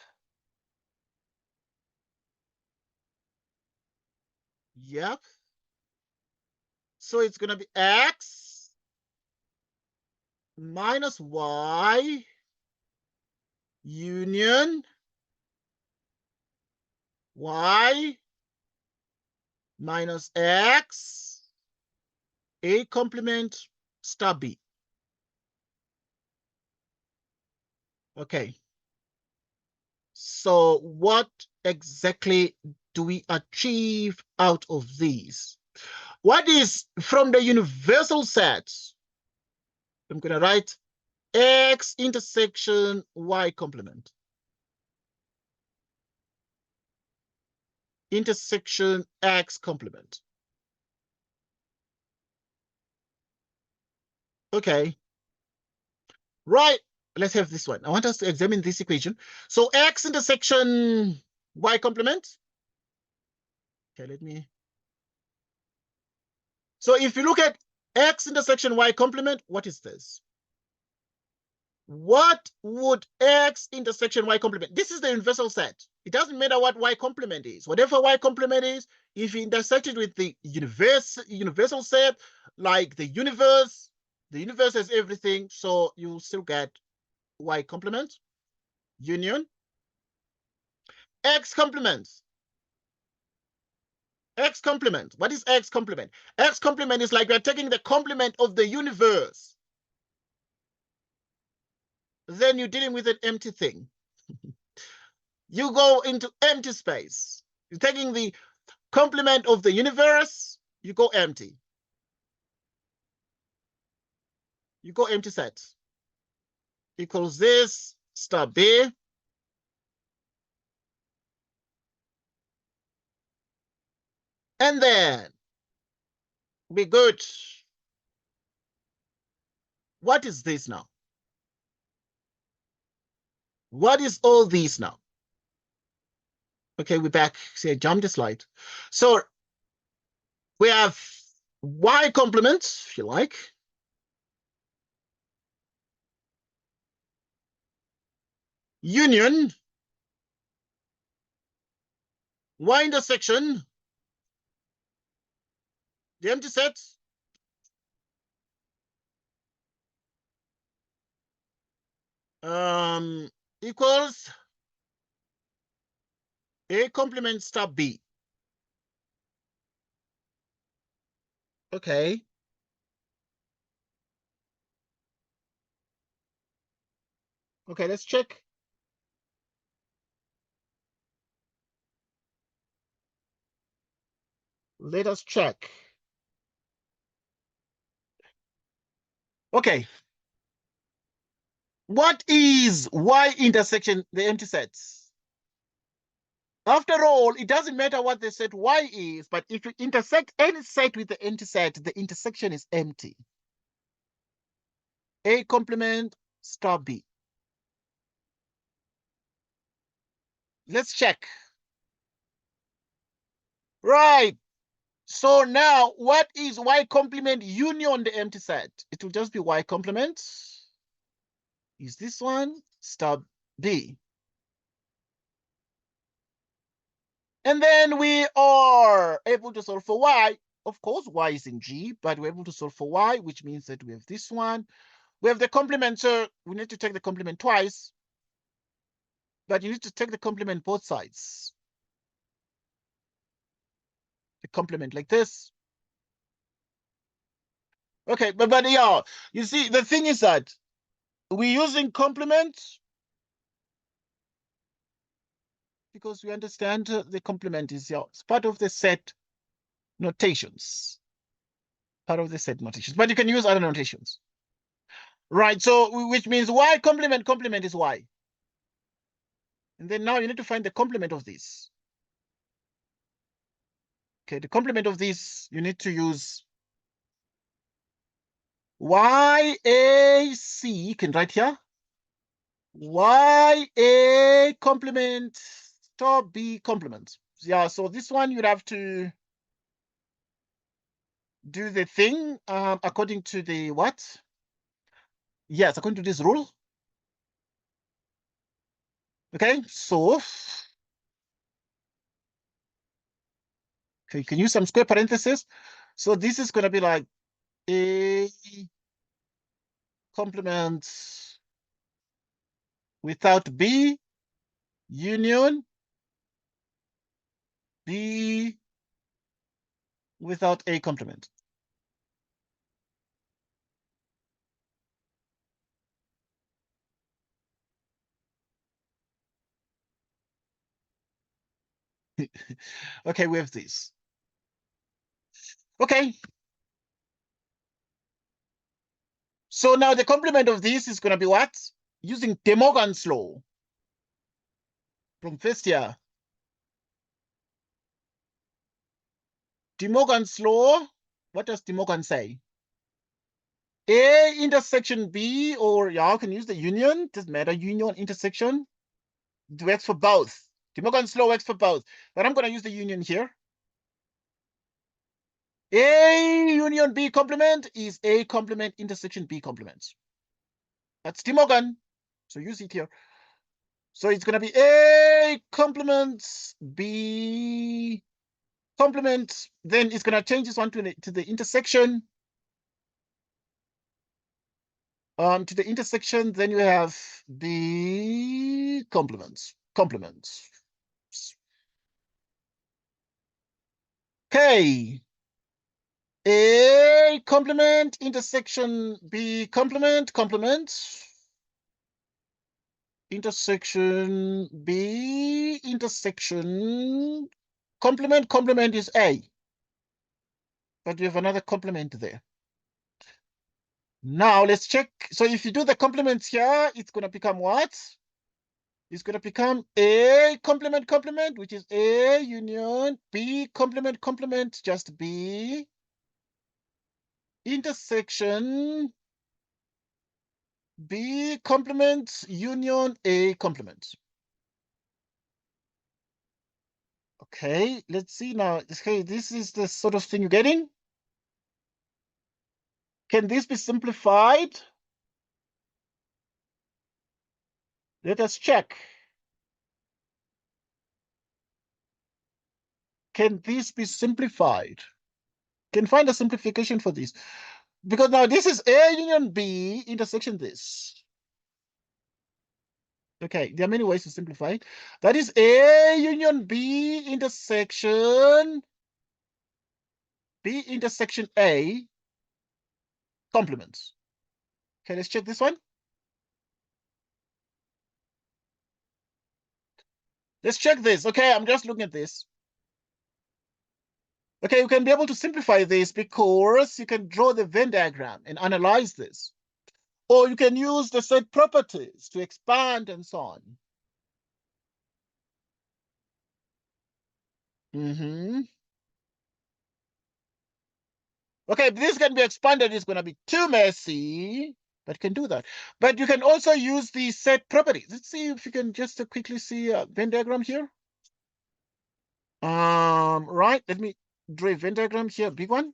Yep. So it's going to be x minus y union y minus x a complement star b. Okay. So what exactly do we achieve out of these? What is from the universal set? I'm going to write x intersection y complement. Intersection x complement. Okay. Right. Let's have this one. I want us to examine this equation. So x intersection y complement. Okay, let me. So if you look at x intersection y complement, what is this? What would x intersection y complement? This is the universal set. It doesn't matter what y complement is. Whatever y complement is, if you intersect it with the universal set, like the universe has everything, so you still get y complement, union, x complement. X complement. What is x complement? X complement is like we're taking the complement of the universe. Then you're dealing with an empty thing. You go into empty space. You're taking the complement of the universe, you go empty. You go empty set. Equals this star B. And then we good. What is this now? What is all these now? Okay, we're back. See, I jumped a slide. So we have y complements, if you like. Union. Y intersection. The empty set. Equals A complement star B. Okay. Okay, let's check. Let us check. Okay. What is y intersection the empty sets? After all, it doesn't matter what the set y is, but if you intersect any set with the empty set, the intersection is empty. A complement star B. Let's check. Right. So now, what is y complement union the empty set? It will just be y complement. Is this one star B? And then we are able to solve for y. Of course, y is in G, but we're able to solve for y, which means that we have this one. We have the complement, so we need to take the complement twice. But you need to take the complement both sides. The complement like this. Okay, but yeah, you see, the thing is that we're using complement because we understand the complement is it's part of the set notations. Part of the set notations. But you can use other notations. Right, so which means y complement is y. And then now you need to find the complement of this. Okay, the complement of this, you need to use YAC, you can write here. YA complement top B complement. Yeah, so this one you'd have to do the thing according to the what? Yes, according to this rule. Okay, so okay, you can use some square parentheses. So this is going to be like A complement without B union B without A complement. Okay, we have this. Okay. So now the complement of this is going to be what? Using De Morgan's law from first year. De Morgan's law, what does De Morgan say? A intersection B, or yeah, you can use the union, doesn't matter, union, intersection. It works for both. De Morgan's law works for both. But I'm going to use the union here. A union B complement is A complement intersection B complement. That's De Morgan. So use it here. So it's going to be A complement B complement. Then it's going to change this one to the intersection. To the intersection, then you have the complements. Okay. A complement, intersection B complement, intersection B, intersection complement is A. But we have another complement there. Now let's check. So if you do the complements here, it's going to become what? It's going to become A complement, which is A union B complement, just B, intersection B complement union A complement. Okay, let's see now. Okay, this is the sort of thing you're getting. Can this be simplified? Let us check. Can this be simplified? Can find a simplification for this. Because now this is A union B intersection this. Okay, there are many ways to simplify it. That is A union B intersection A complements. Okay, let's check this one. Let's check this. Okay, I'm just looking at this. Okay, you can be able to simplify this because you can draw the Venn diagram and analyze this. Or you can use the set properties to expand and so on. Okay, this can be expanded. It's going to be too messy, but can do that. But you can also use the set properties. Let's see if you can just quickly see a Venn diagram here. Right, let me draw a Venn diagram here, big one.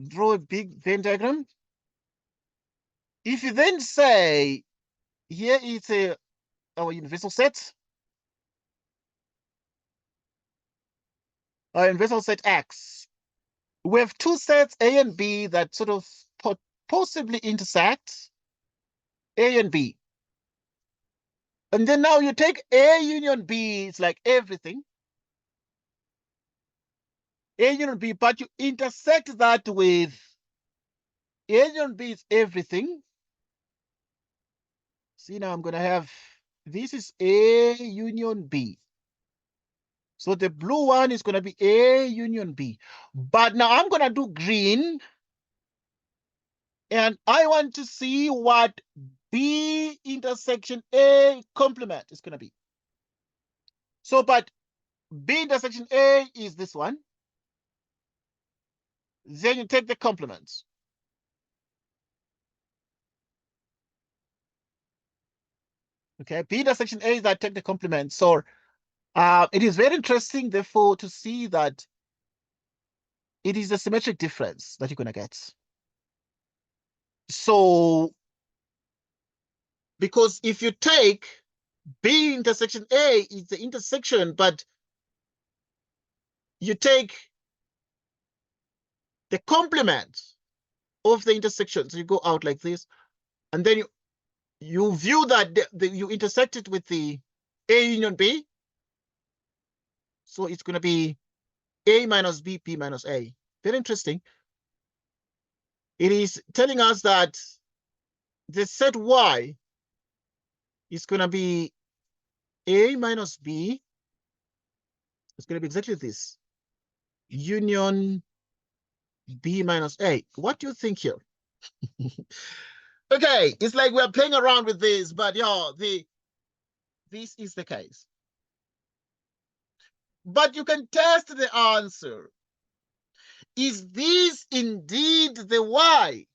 Draw a big Venn diagram. If you then say, here is our universal set, our universal set X. We have two sets, A and B, that sort of possibly intersect, A and B. And then now you take A union B, it's like everything. A union B, but you intersect that with A union B is everything. See, now I'm going to have, this is A union B. So the blue one is going to be A union B. But now I'm going to do green. And I want to see what B intersection A complement is going to be. So, but B intersection A is this one. Then you take the complements. Okay, B intersection A is that take the complement. So it is very interesting, therefore, to see that it is a symmetric difference that you're going to get. So, because if you take B intersection A is the intersection, but you take the complement of the intersection, so you go out like this, and then you view that you intersect it with the A union B. So it's going to be A minus B, P minus A. Very interesting. It is telling us that the set Y is going to be A minus B. It's going to be exactly this. Union B minus A. What do you think here? Okay, it's like we're playing around with this, but yeah, this is the case. But you can test the answer. Is this indeed the Y?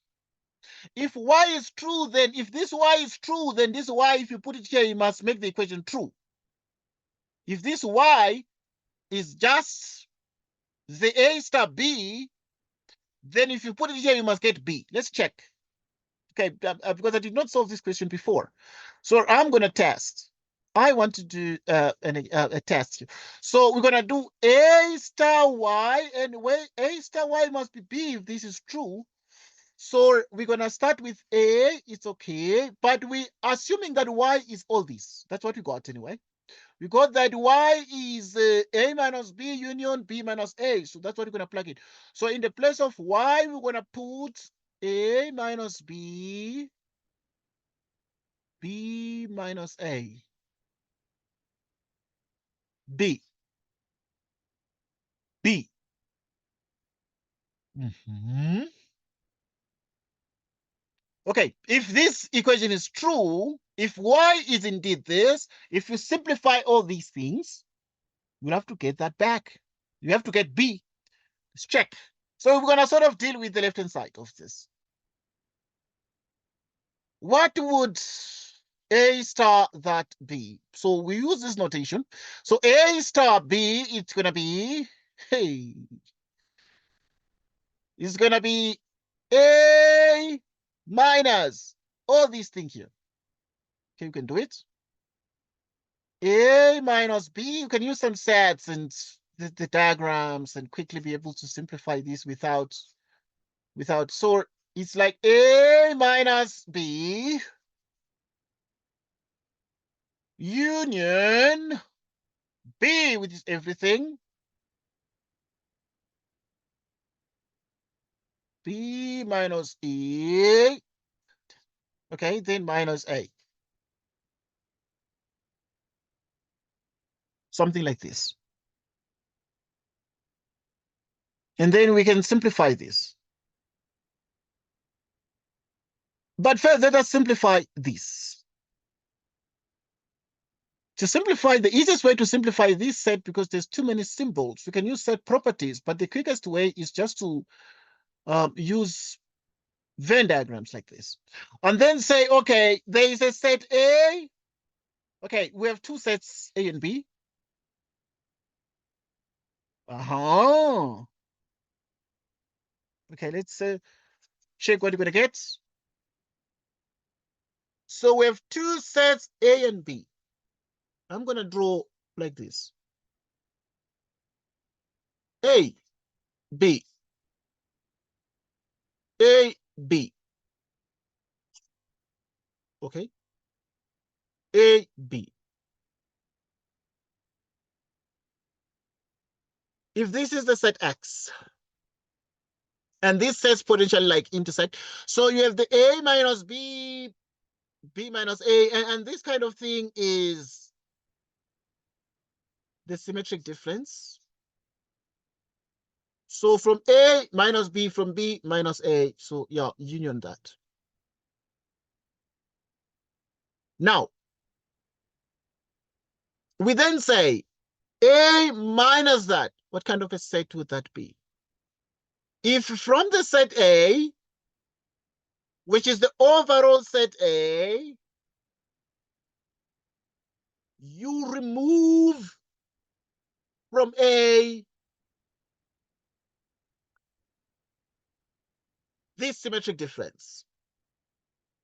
If Y is true, then if this Y is true, then this Y, if you put it here, you must make the equation true. If this Y is just the A star B, then if you put it here, you must get B. Let's check. Okay, because I did not solve this question before. So I'm going to test. I want to do a test here. So we're going to do A star Y, and A star Y must be B if this is true. So we're going to start with A. It's okay. But we assuming that Y is all this. That's what we got anyway. We got that Y is A minus B union B minus A. So that's what we're going to plug in. So in the place of Y, we're going to put A minus B, B minus A, B, B. Okay, if this equation is true, if Y is indeed this, if you simplify all these things, you'll have to get that back. You have to get B. Let's check. So we're going to sort of deal with the left-hand side of this. What would A star that be? So we use this notation. So A star B, it's going to be, hey, it's going to be A minus all these things here. Okay, you can do it. A minus B, you can use some sets and the diagrams and quickly be able to simplify this without, so it's like A minus B union B, which is everything, B minus E, okay, then minus A. Something like this. And then we can simplify this. But first, let us simplify this. To simplify, the easiest way to simplify this set, because there's too many symbols, we can use set properties, but the quickest way is just to use Venn diagrams like this. And then say, okay, there is a set A. Okay, we have two sets, A and B. Okay, let's check what we're going to get. So we have two sets, A and B. I'm going to draw like this. A, B, A, B. Okay. A, B. If this is the set X, and this sets potentially like intersect, so you have the A minus B, B minus A, and this kind of thing is the symmetric difference. So from A minus B, from B minus A, so yeah, union that. Now, we then say, A minus that, what kind of a set would that be? If from the set A, which is the overall set A, you remove from A this symmetric difference.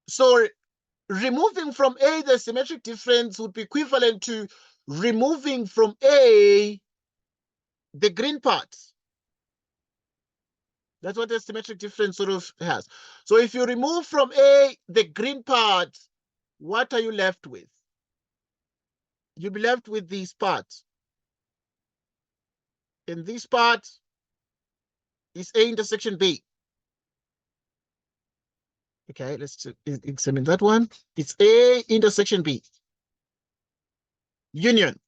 So removing from A the symmetric difference would be equivalent to removing from A the green part. That's what the symmetric difference sort of has. So if you remove from A the green part, what are you left with? You'll be left with this part. And this part is A intersection B. Okay, let's examine that one. It's A intersection B. Union.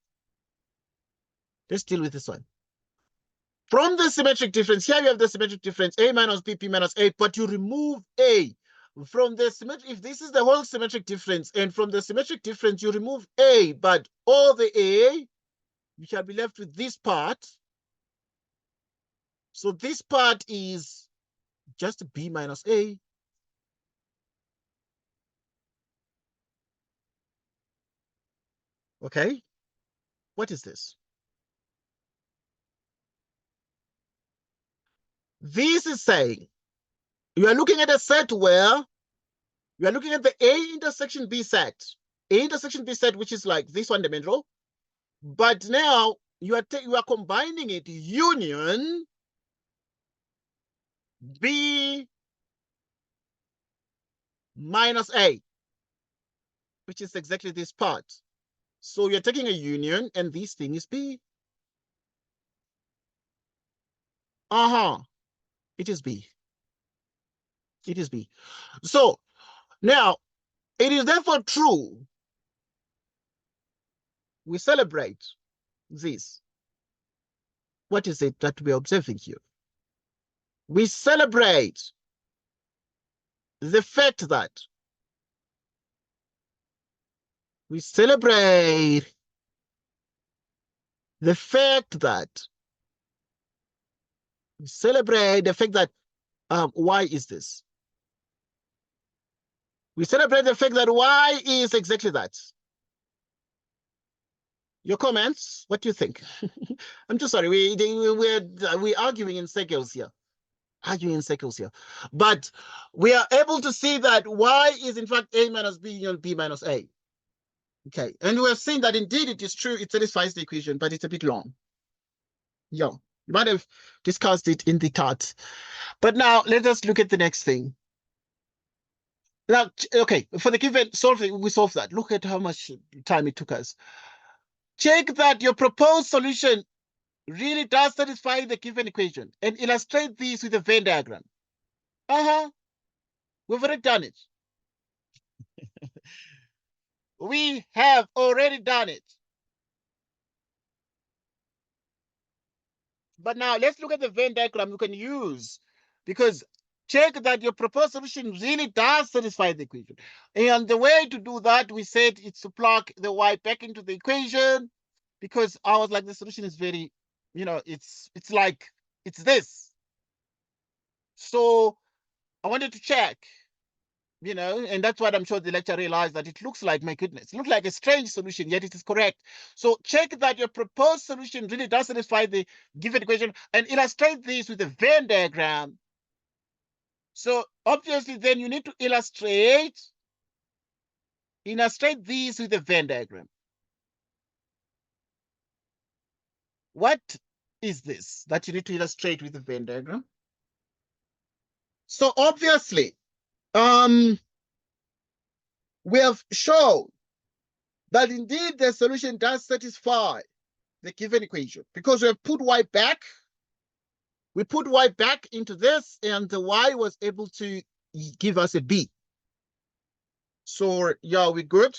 Let's deal with this one. From the symmetric difference, here you have the symmetric difference, A minus B, P minus A, but you remove A. From the symmetric, if this is the whole symmetric difference, and from the symmetric difference, you remove A, but all the A, you shall be left with this part. So this part is just B minus A. Okay, what is this? This is saying you are looking at a set where you are looking at the A intersection B set. A intersection B set, which is like this one dimensional. But now you are combining it, union B minus A, which is exactly this part. So you're taking a union, and this thing is B. It is B. It is B. So now it is therefore true. We celebrate this. What is it that we're observing here? We celebrate the fact that we celebrate the fact that we celebrate the fact that why is this? We celebrate the fact that y is exactly that. Your comments? What do you think? I'm just sorry. We're arguing in circles here. But we are able to see that y is in fact A minus B union B minus A. Okay, and we have seen that indeed it is true. It satisfies the equation, but it's a bit long. Yeah, you might have discussed it in the chart. But now let us look at the next thing. Now, okay, for the given solving, we solve that. Look at how much time it took us. Check that your proposed solution really does satisfy the given equation and illustrate this with a Venn diagram. We've already done it. We have already done it. But now let's look at the Venn diagram you can use, because check that your proposed solution really does satisfy the equation. And the way to do that, we said it's to plug the y back into the equation, because I was like, the solution is very, it's like, it's this. So I wanted to check, and that's what I'm sure the lecturer realized, that it looks like, my goodness, it looks like a strange solution, yet it is correct. So check that your proposed solution really does satisfy the given equation and illustrate this with a Venn diagram. So obviously then you need to illustrate these with a Venn diagram. What is this that you need to illustrate with a Venn diagram? So obviously, we have shown that indeed the solution does satisfy the given equation, because we have put y back. We put y back into this, and the y was able to give us a b. So yeah, we're good.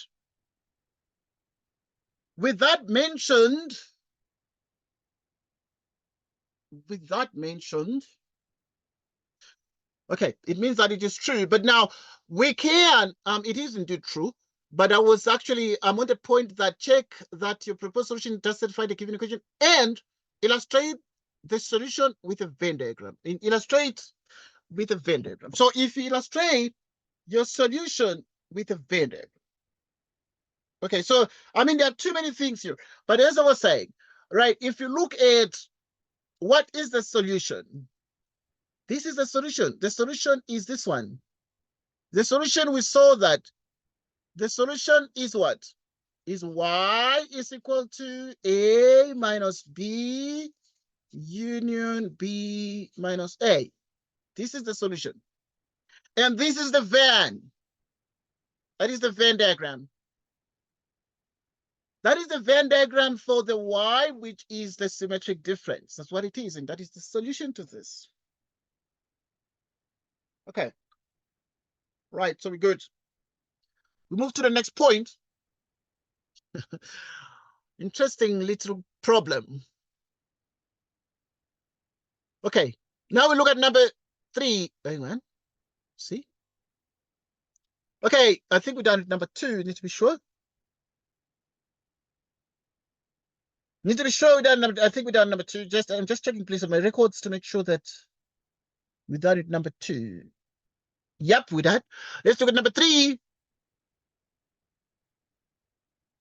With that mentioned, okay, it means that it is true. But now we can, it is indeed true. But I was actually, I'm on the point that check that your proposed solution does satisfy the given equation and illustrate the solution with a Venn diagram. Illustrate with a Venn diagram. So if you illustrate your solution with a Venn diagram. Okay, so I mean, there are too many things here. But as I was saying, right, if you look at what is the solution, this is the solution. The solution is this one. The solution, we saw that the solution is what? Is y is equal to a minus b union b minus a. This is the solution. And this is the Venn. That is the Venn diagram. That is the Venn diagram for the y, which is the symmetric difference. That's what it is, and that is the solution to this. Okay. Right, so we're good. We move to the next point. Interesting little problem. Okay, now we look at number 3. Hang on. See? Okay, I think we're done with number 2. Need to be sure. Need to be sure we're done. I think we're done number 2. I'm just checking, please, on my records to make sure that we're done with number 2. Yep, we're done. Let's look at number 3.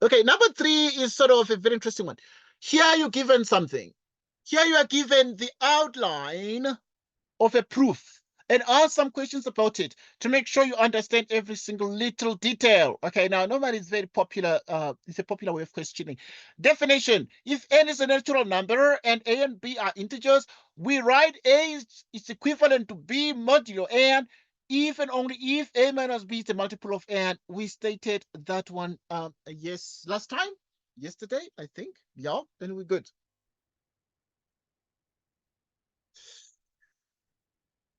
Okay, number 3 is sort of a very interesting one. Here you're given something. Here you are given the outline of a proof and ask some questions about it to make sure you understand every single little detail. Okay, now normally it's very popular. It's a popular way of questioning. Definition: if n is a natural number and a and b are integers, we write a is equivalent to b modulo n if and only if a minus b is a multiple of n. We stated that one yes last time, yesterday, I think. Yeah, then we're good.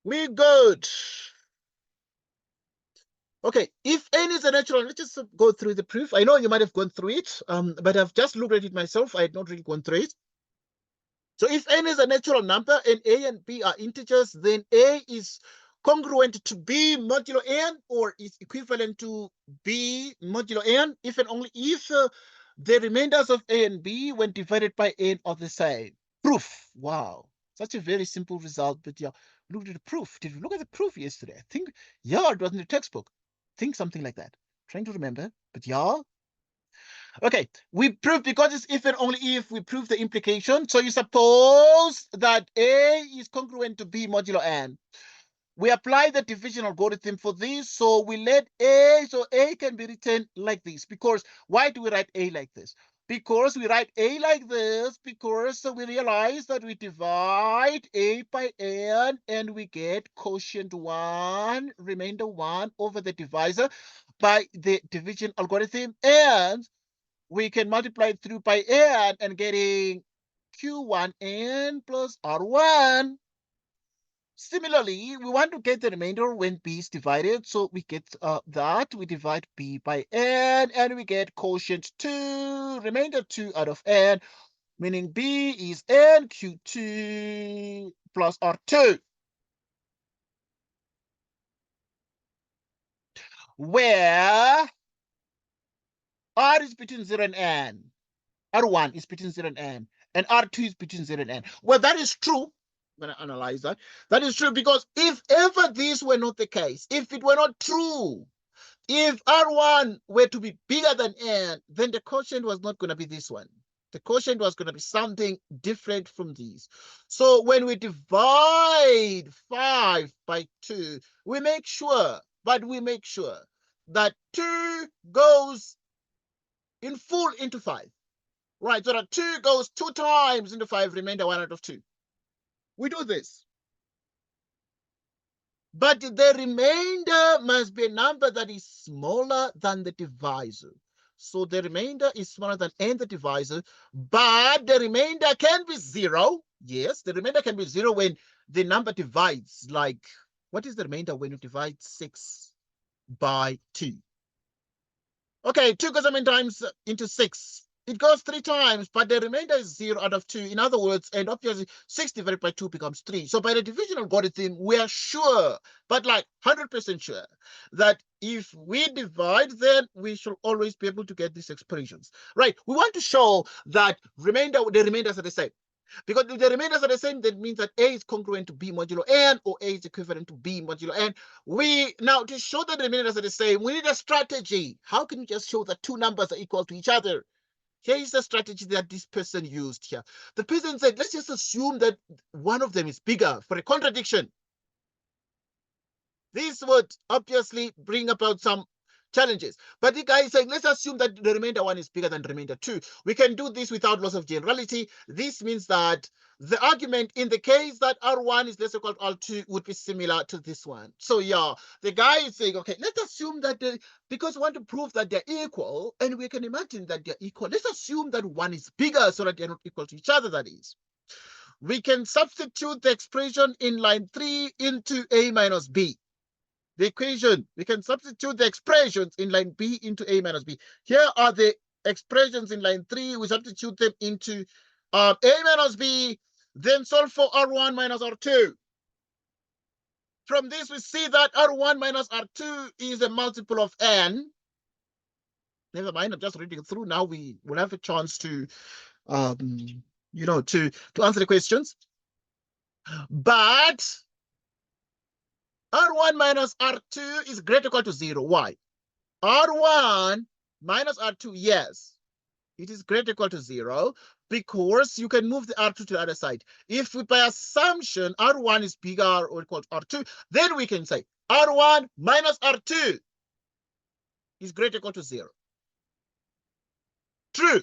We're good. Okay, if n is a natural, let's just go through the proof. I know you might have gone through it, but I've just looked at it myself. I had not really gone through it. So if n is a natural number and a and b are integers, then a is congruent to b modulo n or is equivalent to b modulo n if and only if the remainders of a and b when divided by n are the same. Proof. Wow. Such a very simple result, but yeah, look at the proof. Did you look at the proof yesterday? I think, yeah, it was in the textbook. Think something like that. Trying to remember, but yeah. Okay, we prove because it's if and only if we prove the implication. So you suppose that A is congruent to B modulo n. We apply the division algorithm for this. So we let A, so A can be written like this. Because why do we write A like this? Because we write A like this, because we realize that we divide A by n and we get quotient 1, remainder 1 over the divisor by the division algorithm. And we can multiply it through by n and getting q1n plus r1. Similarly, we want to get the remainder when b is divided. So we get that. We divide b by n and we get quotient 2, remainder 2 out of n, meaning b is n q2 plus r2. Where r is between 0 and n. R1 is between 0 and n, and R2 is between 0 and n. Well, that is true. I'm going to analyze that. That is true because if ever this were not the case, if it were not true, if R1 were to be bigger than n, then the quotient was not going to be this one. The quotient was going to be something different from these. So when we divide 5 by 2, we make sure that 2 goes in full into 5. Right, so that 2 goes 2 times into 5, remainder 1 out of 2. We do this. But the remainder must be a number that is smaller than the divisor. So the remainder is smaller than n, the divisor, but the remainder can be 0. Yes, the remainder can be 0 when the number divides. Like, what is the remainder when you divide 6 by 2? Okay, 2 goes how many times into 6? It goes 3 times, but the remainder is 0 out of 2. In other words, and obviously 6 divided by 2 becomes 3. So by the division algorithm, we are sure, but like 100% sure, that if we divide, then we should always be able to get these expressions. Right? We want to show that the remainders are the same. Because if the remainders are the same, that means that A is congruent to B modulo N, or A is equivalent to B modulo N. Now, to show that the remainders are the same, we need a strategy. How can we just show that two numbers are equal to each other? Here is the strategy that this person used here. The person said, let's just assume that one of them is bigger for a contradiction. This would obviously bring about some challenges. But the guy is saying, let's assume that the remainder one is bigger than the remainder two. We can do this without loss of generality. This means that the argument in the case that R1 is less equal to R2 would be similar to this one. So yeah, the guy is saying, okay, let's assume that because we want to prove that they're equal, and we can imagine that they're equal, let's assume that one is bigger so that they're not equal to each other, that is. We can substitute the expression in line 3 into A minus B. The equation, we can substitute the expressions in line B into A minus B. Here are the expressions in line 3. We substitute them into A minus B, then solve for R1 minus R2. From this, we see that R1 minus R2 is a multiple of N. Never mind, I'm just reading through. Now we will have a chance to, to answer the questions. But R1 minus R2 is greater or equal to 0. Why? R1 minus R2, yes, it is greater or equal to 0 because you can move the R2 to the other side. If we, by assumption, R1 is bigger or equal to R2, then we can say R1 minus R2 is greater or equal to 0. True.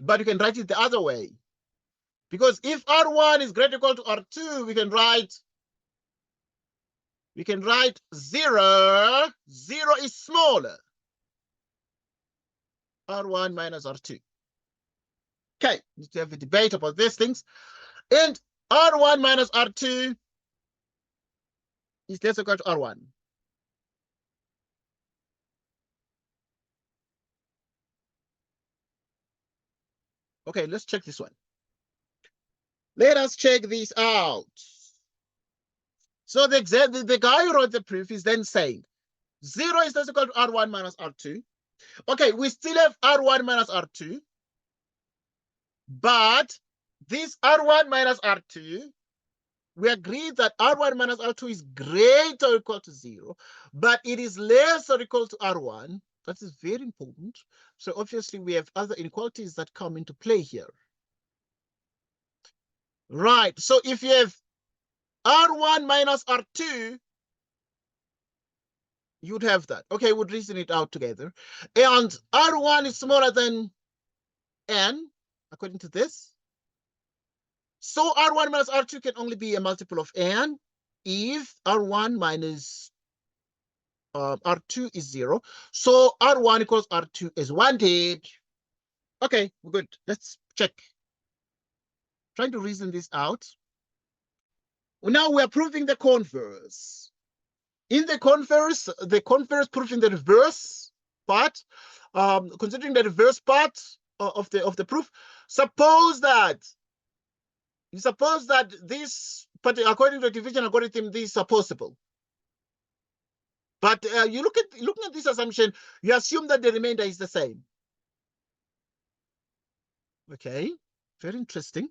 But you can write it the other way. Because if R1 is greater or equal to R2, we can write 0. 0 is smaller. R1 minus R2. Okay, we need to have a debate about these things. And R1 minus R2 is less equal to R1. Okay, let's check this one. Let us check this out. So the guy who wrote the proof is then saying 0 is less equal to R1 minus R2. Okay, we still have R1 minus R2. But this R1 minus R2, we agree that R1 minus R2 is greater or equal to 0, but it is less or equal to R1. That is very important. So obviously we have other inequalities that come into play here. Right, so if you have R1 minus R2, you'd have that. Okay, we'll reason it out together. And R1 is smaller than N, according to this. So R1 minus R2 can only be a multiple of N if R1 minus R2 is 0. So R1 equals R2 is wanted. Okay, we're good. Let's check. Trying to reason this out. Now we're proving the converse. In the converse proving the reverse part, considering the reverse part of the proof, suppose that this, but according to the division algorithm, these are possible. But you looking at this assumption, you assume that the remainder is the same. Okay, very interesting.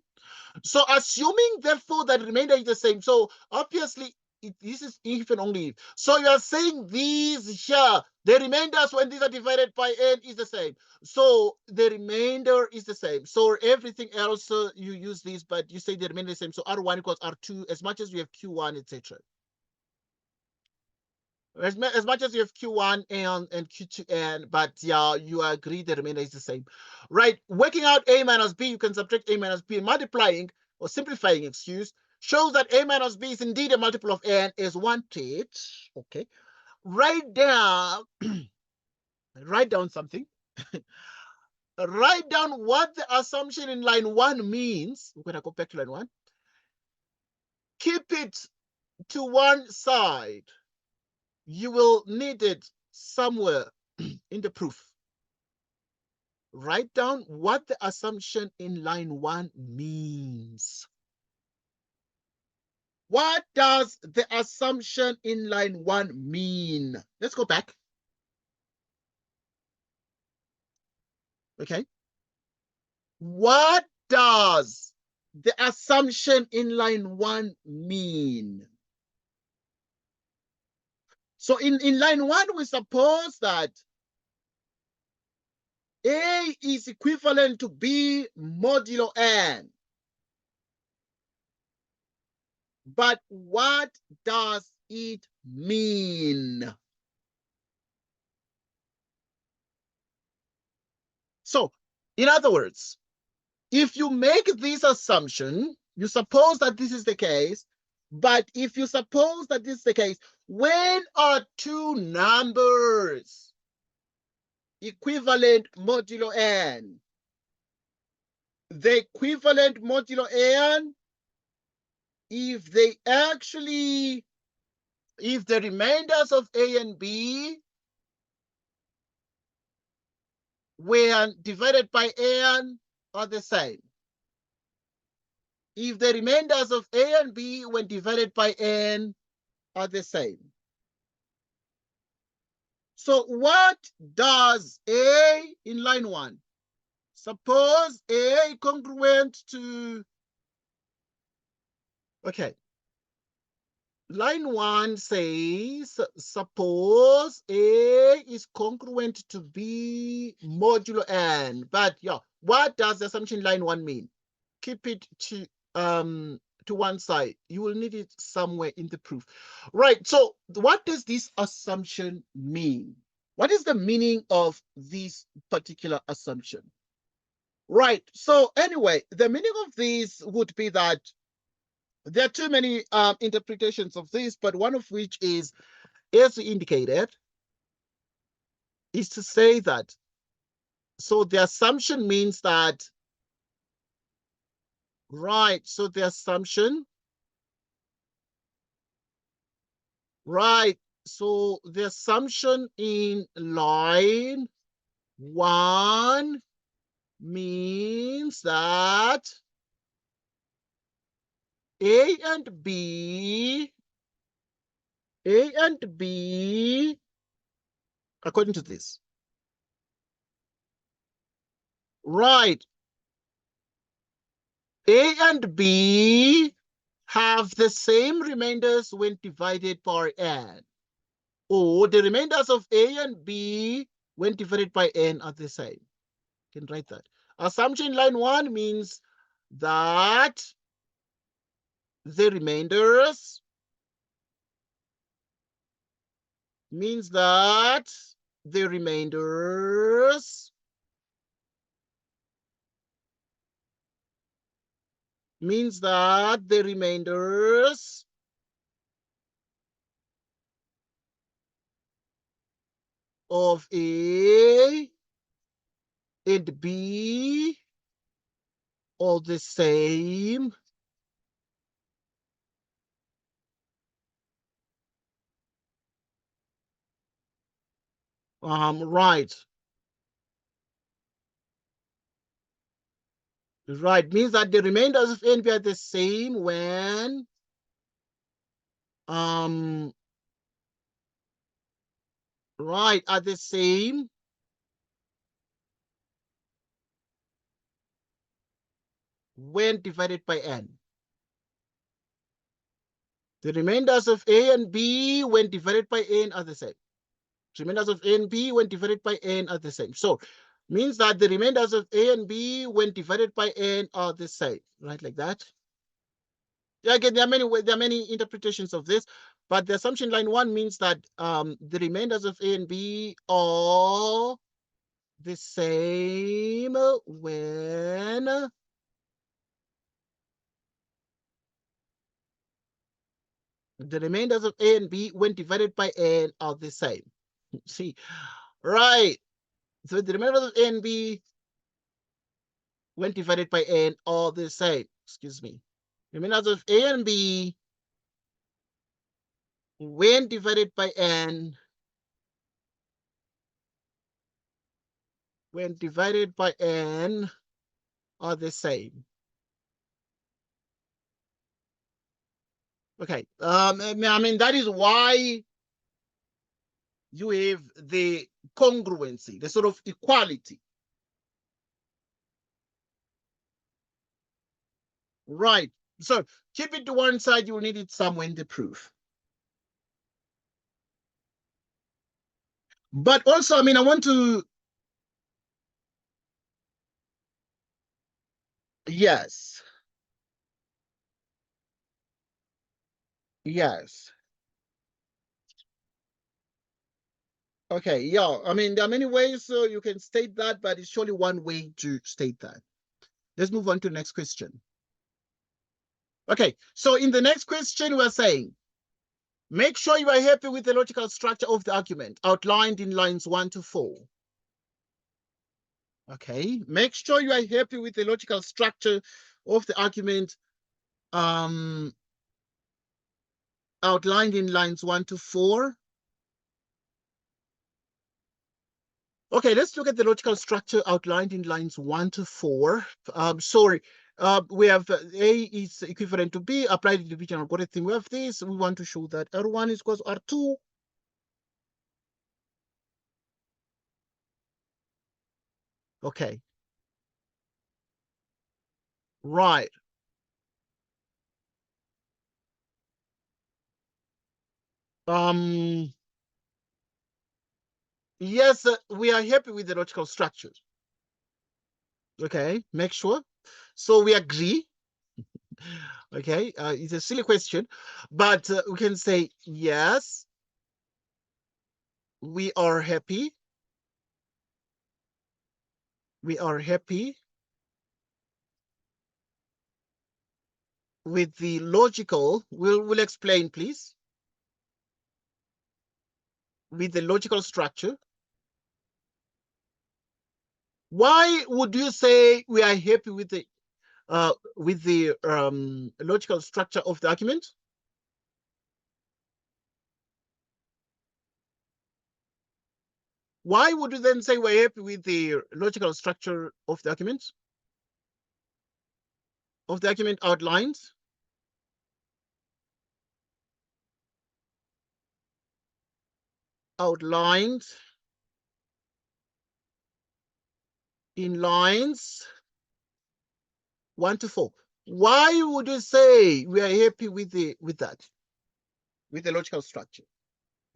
So assuming therefore that the remainder is the same, so obviously this is if and only if. So you are saying these here, the remainders when these are divided by N is the same. So the remainder is the same. So everything else you use these, but you say the remainder is the same. So R1 equals R2 as much as you have Q1, etc. As much as you have Q1 and Q2n, but yeah, you agree the remainder is the same. Right, working out A minus B, you can subtract A minus B, and multiplying or simplifying, excuse, shows that A minus B is indeed a multiple of N as wanted. Okay, write down something. Write down what the assumption in line 1 means. We're going to go back to line 1. Keep it to one side. You will need it somewhere in the proof. write down what the assumption in line 1 means. What does the assumption in line 1 mean? Let's go back. Okay. What does the assumption in line 1 mean? So in line 1, we suppose that A is equivalent to B modulo N. But what does it mean? So, in other words, if you make this assumption, you suppose that this is the case, but if you suppose that this is the case, when are two numbers equivalent modulo N? The equivalent modulo N, if the remainders of A and B were divided by N are the same. If the remainders of A and B when divided by N are the same. So what does A in line 1? Suppose A congruent to, okay. Line 1 says, suppose A is congruent to B modulo N. But yeah, what does the assumption line 1 mean? Keep it to one side. You will need it somewhere in the proof. Right, so what does this assumption mean? What is the meaning of this particular assumption? Right, so anyway, the meaning of this would be that there are too many interpretations of this, but one of which is, as indicated, is to say that, so the assumption means that, right, so the assumption, right, so the assumption in line 1 means that A and B, according to this, right, A and B have the same remainders when divided by N. Or the remainders of A and B when divided by N are the same. You can write that. Assumption line 1 means that the remainders means that the remainders of A and B are the same. Right. Right, means that the remainders of A and B are the same when right, are the same when divided by N. The remainders of A and B when divided by N are the same. The remainders of A and B when divided by N are the same. So means that the remainders of A and B when divided by N are the same, right? Like that. Yeah, again, there are many interpretations of this, but the assumption line 1 means that the remainders of A and B are the same when the remainders of A and B when divided by N are the same. See, right. So the remainders of A and B when divided by N are the same. Excuse me. Remainders of A and B when divided by N when divided by n are the same. Okay, I mean, that is why you have the congruency, the sort of equality. Right. So keep it to one side, you'll need it somewhere in the proof. But also, I mean, I want to, yes, yes. Okay, yeah, I mean, there are many ways you can state that, but it's surely one way to state that. Let's move on to the next question. Okay, so in the next question, we're saying, make sure you are happy with the logical structure of the argument outlined in lines 1 to 4. Okay, make sure you are happy with the logical structure of the argument outlined in lines 1 to 4. Okay, let's look at the logical structure outlined in lines 1 to 4. Sorry, we have A is equivalent to B, applied the division algorithm. We have this. We want to show that R1 is equals to R2. Okay. Right. Yes, we are happy with the logical structure. Okay, make sure. So we agree. Okay, it's a silly question, but we can say yes, we are happy. We are happy with the logical. We'll explain, please. With the logical structure. Why would you say we are happy with the logical structure of the argument? Why would you then say we're happy with the logical structure of the argument? Of the argument outlined? Outlined in lines 1 to 4. Why would you say we are happy with that? With the logical structure?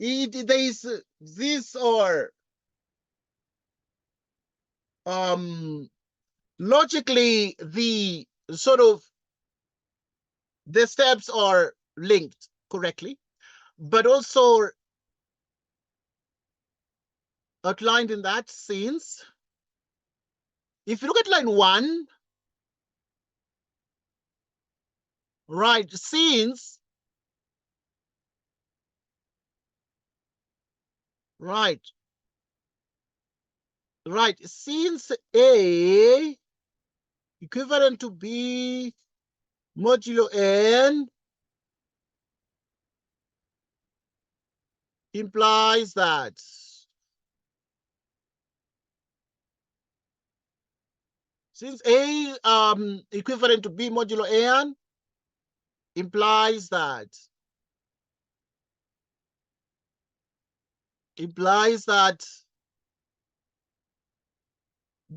There is this or logically the sort of the steps are linked correctly, but also outlined in that sense. If you look at line 1, right, since, right, since A equivalent to B modulo N implies that since A equivalent to B modulo N implies that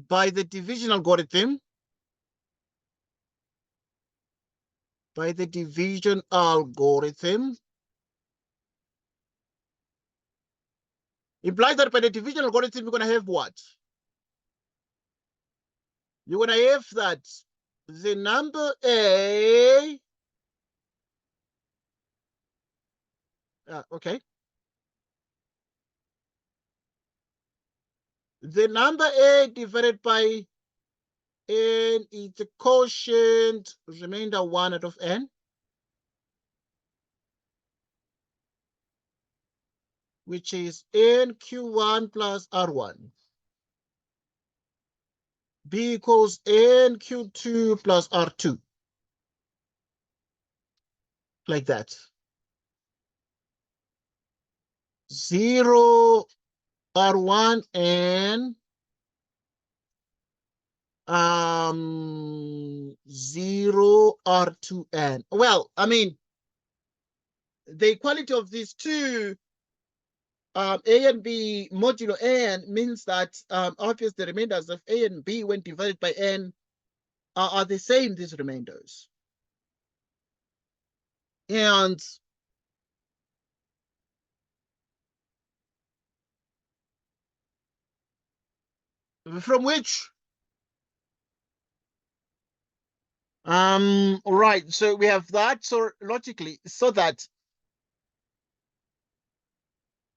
by the division algorithm, implies that by the division algorithm, you're going to have what? You're going to have that the number A, okay. The number A divided by N is the quotient remainder 1 out of N, which is NQ1 plus R1. B equals NQ2 plus R2. Like that. 0 R1 and 0 or 2n. Well, I mean, the equality of these two, a and b modulo n, means that obviously the remainders of a and b when divided by n are the same, these remainders. And from which, right, so we have that, so logically, so that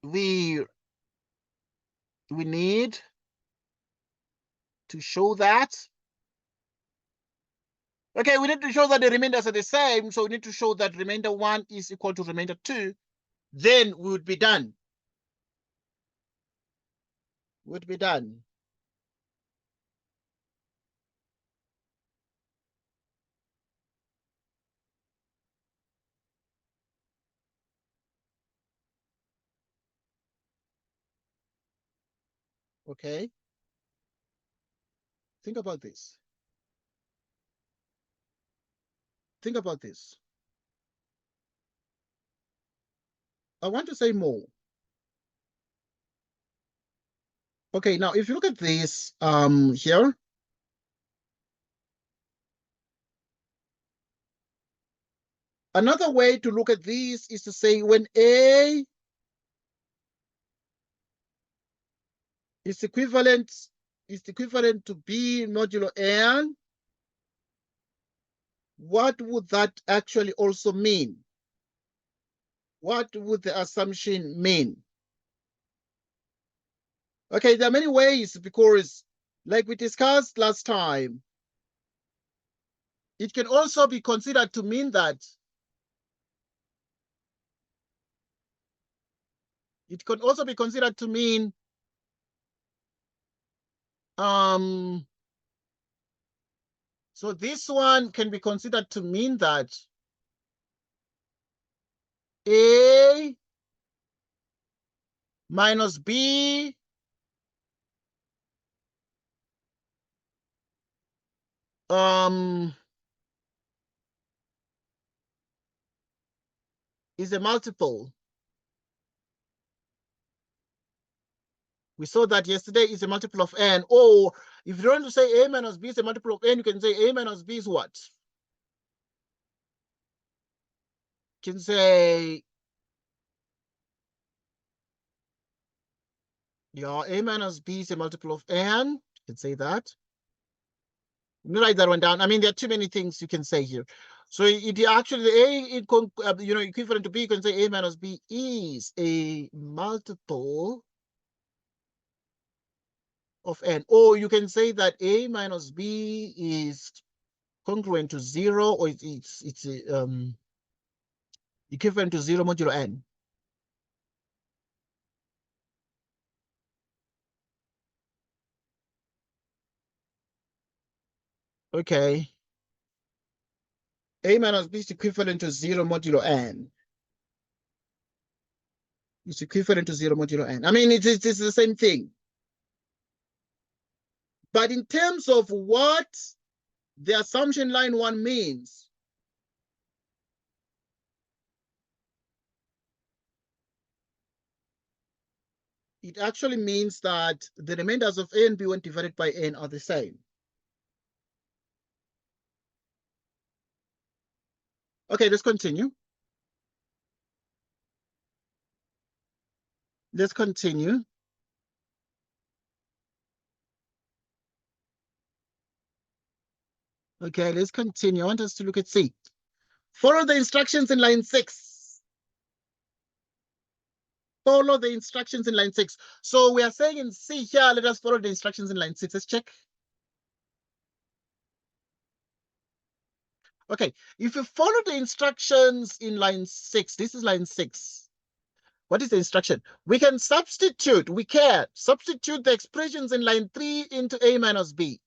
we need to show that, okay, we need to show that the remainders are the same, so we need to show that remainder 1 is equal to remainder 2, then we would be done. Would be done. Okay, think about this. Think about this. I want to say more. Okay, now if you look at this here, another way to look at this is to say when A is equivalent to B modulo N, what would that actually also mean? What would the assumption mean? Okay, there are many ways, because like we discussed last time, it can also be considered to mean that it could also be considered to mean so this one can be considered to mean that A minus B is a multiple. We saw that yesterday is a multiple of n. Or if you want to say A minus B is a multiple of n, you can say A minus B is what? You can say, yeah, A minus B is a multiple of n. You can say that. Let me write that one down. I mean, there are too many things you can say here. So it actually, equivalent to B, you can say A minus B is a multiple of n. Or you can say that A minus B is congruent to 0, or it's equivalent to 0 modulo n. Okay. A minus B is equivalent to 0 modulo n. It's equivalent to 0 modulo n. I mean, it's the same thing. But in terms of what the assumption line 1 means, it actually means that the remainders of A and B when divided by n are the same. Okay, let's continue. Let's continue. Okay, let's continue. I want us to look at C. Follow the instructions in line 6. Follow the instructions in line 6. So we are saying in C here, let us follow the instructions in line 6. Let's check. Okay, if you follow the instructions in line 6, this is line 6. What is the instruction? We can substitute the expressions in line 3 into A minus B.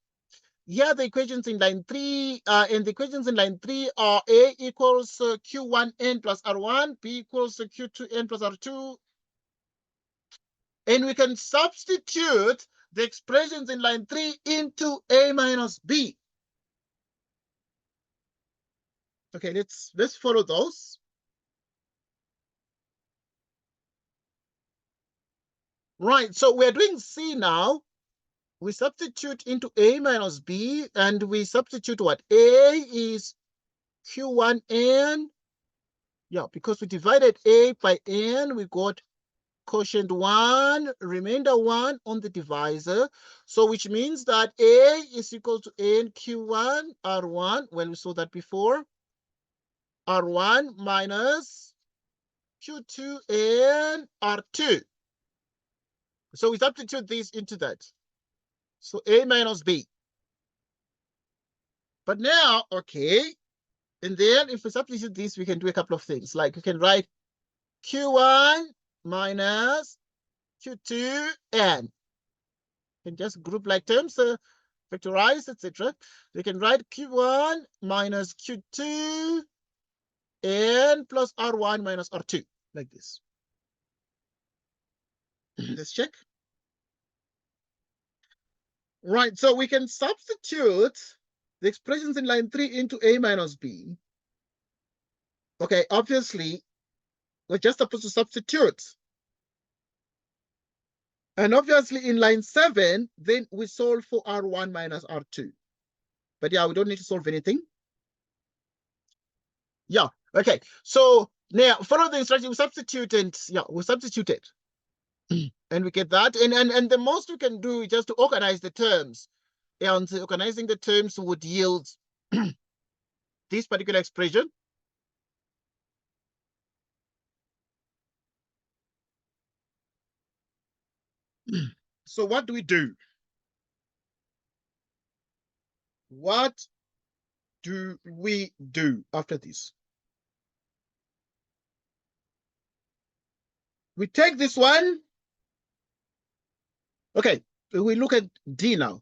Here the equations in line 3, and the equations in line 3 are A equals Q1n plus R1, B equals Q2n plus R2. And we can substitute the expressions in line 3 into A minus B. Okay, let's follow those. Right, so we're doing C now. We substitute into A minus B, and we substitute what? A is Q1n. Yeah, because we divided A by n, we got quotient 1, remainder 1 on the divisor. So which means that A is equal to n Q1 R1, well, we saw that before, R1 minus Q2 n R2. So we substitute this into that. So A minus B. But now, okay, and then if we substitute this, we can do a couple of things. Like we can write Q1 minus Q2 n. You can just group like terms, factorize, etc. We can write Q1 minus Q2 n plus R1 minus R2, like this. Let's check. Right, so we can substitute the expressions in line 3 into A minus B. Okay, obviously, we're just supposed to substitute. And obviously, in line 7, then we solve for R1 minus R2. But yeah, we don't need to solve anything. Yeah, okay. So now follow the instruction, we substitute, and yeah, we substituted. And we get that. And the most we can do is just to organize the terms. And organizing the terms would yield this particular expression. So what do we do? What do we do after this? We take this one. Okay, we look at D now.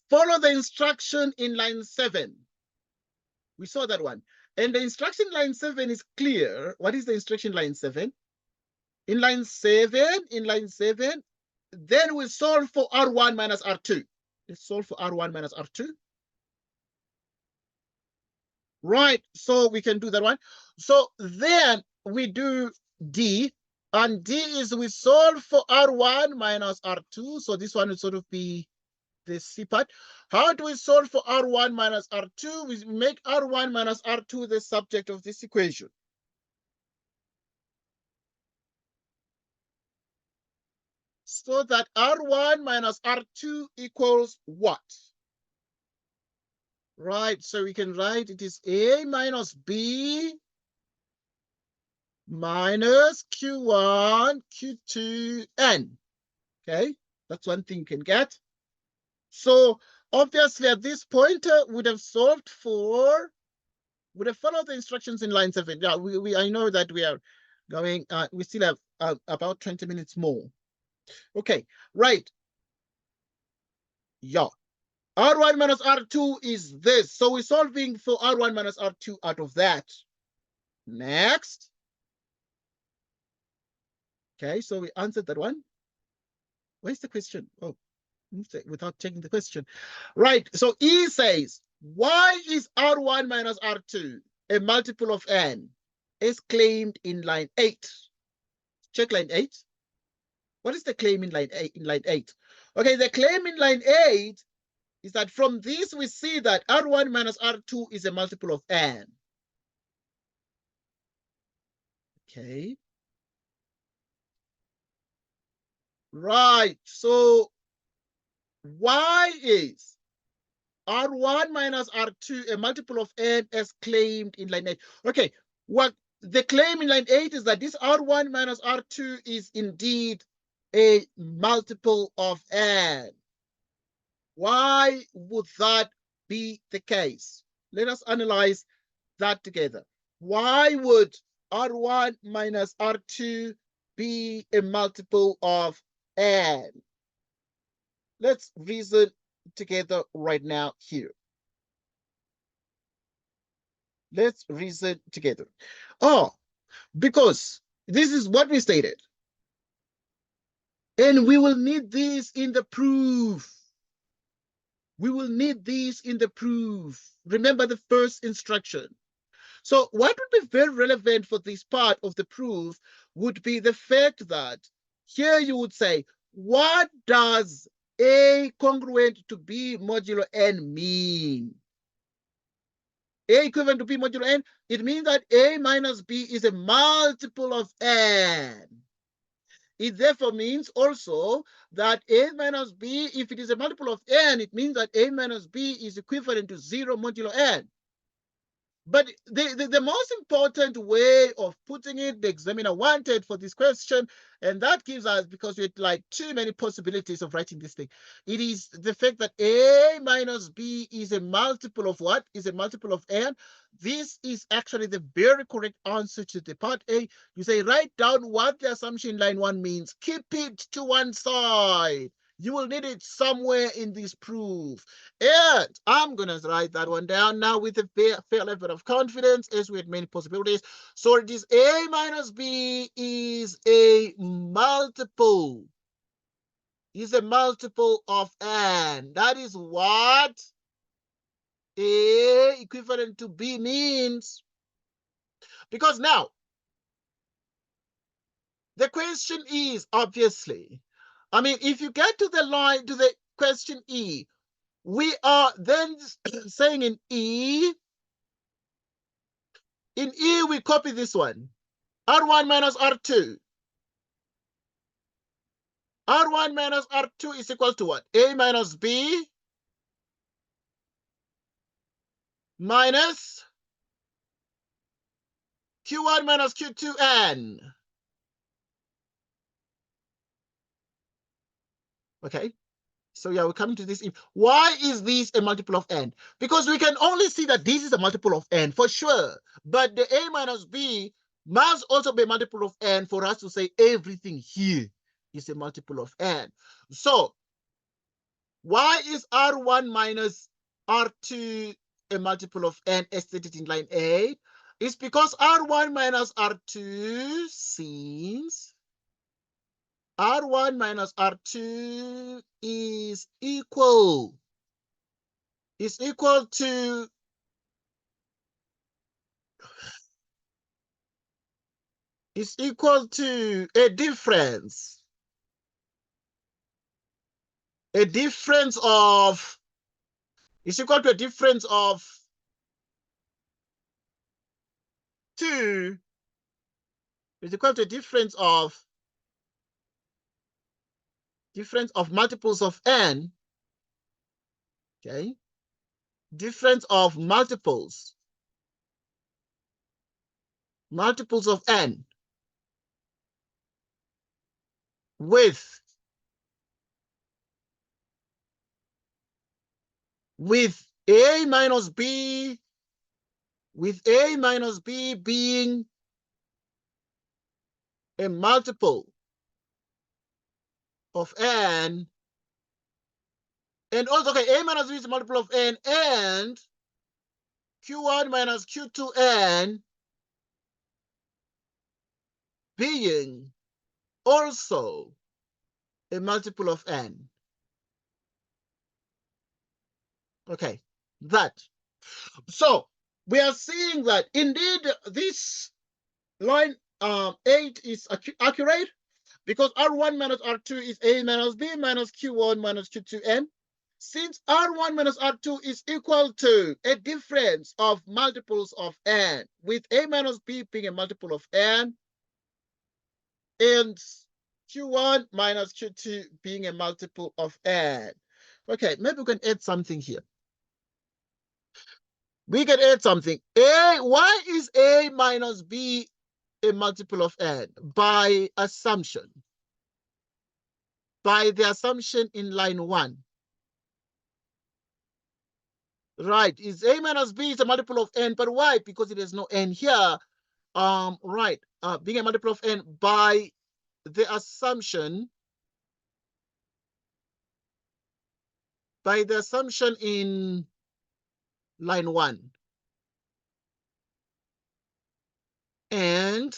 Follow the instruction in line 7. We saw that one. And the instruction in line 7 is clear. What is the instruction in line 7? In line 7, then we solve for R1 minus R2. Let's solve for R1 minus R2. Right, so we can do that one. So then we do D, and D is we solve for R1 minus R2. So this one will sort of be the C part. How do we solve for R1 minus R2? We make R1 minus R2 the subject of this equation. So that R1 minus R2 equals what? Right, so we can write it is A minus B minus Q1, Q2, N. Okay, that's one thing you can get. So obviously at this point, would have followed the instructions in line 7. Yeah, I know that we are going, we still have about 20 minutes more. Okay, right. Yeah. R1 minus R2 is this. So we're solving for R1 minus R2 out of that. Next. Okay, so we answered that one. Where's the question? Oh, without checking the question. Right, so E says, why is R1 minus R2 a multiple of N? Is claimed in line 8. Check line 8. What is the claim in line 8? Okay, the claim in line 8 is that from this we see that R1 minus R2 is a multiple of N. Okay. Right, so why is R1 minus R2 a multiple of N as claimed in line 8? Okay, what the claim in line 8 is that this R1 minus R2 is indeed a multiple of N. Why would that be the case? Let us analyze that together. Why would R1 minus R2 be a multiple of N? Let's reason together right now here. Let's reason together. Oh, because this is what we stated. And we will need this in the proof. We will need this in the proof. Remember the first instruction. So what would be very relevant for this part of the proof would be the fact that here you would say, what does A congruent to B modulo N mean? A equivalent to B modulo N, it means that A minus B is a multiple of N. It therefore means also that A minus B, if it is a multiple of N, it means that A minus B is equivalent to 0 modulo N. But the most important way of putting it, the examiner wanted for this question, and that gives us, because we had like too many possibilities of writing this thing, it is the fact that A minus B is a multiple of what? Is a multiple of N. This is actually the very correct answer to the part A. You say, write down what the assumption in line 1 means. Keep it to one side. You will need it somewhere in this proof. And I'm going to write that one down now with a fair level of confidence, as we had many possibilities. So it is A minus B is a multiple. Is a multiple of N. That is what A equivalent to B means. Because now, the question is, obviously, I mean, if you get to the line, to the question E, we are then saying in E, we copy this one. R1 minus R2. R1 minus R2 is equal to what? A minus B minus Q1 minus Q2N. Okay. So yeah, we're coming to this. Why is this a multiple of N? Because we can only see that this is a multiple of N for sure. But the A minus B must also be a multiple of N for us to say everything here is a multiple of N. So why is R1 minus R2 a multiple of N as stated in line 8? It's because R1 minus R2 since R1 minus R2 is equal to a difference of, is equal to a difference of 2, is equal to a difference of multiples of N. Okay, difference of multiples of N with A minus B, being a multiple of N, and also, okay, A minus B is a multiple of N, and Q1 minus Q2N being also a multiple of N. Okay, that. So we are seeing that indeed this line 8 is accurate, because R1 minus R2 is A minus B minus Q1 minus Q2N. Since R1 minus R2 is equal to a difference of multiples of N, with A minus B being a multiple of N, and Q1 minus Q2 being a multiple of N. Okay, maybe we can add something here. We can add something. Why is A minus B a multiple of N? By assumption. By the assumption in line 1. Right, is A minus B is a multiple of N, but why? Because it has no N here. Right, being a multiple of N by the assumption in line 1. And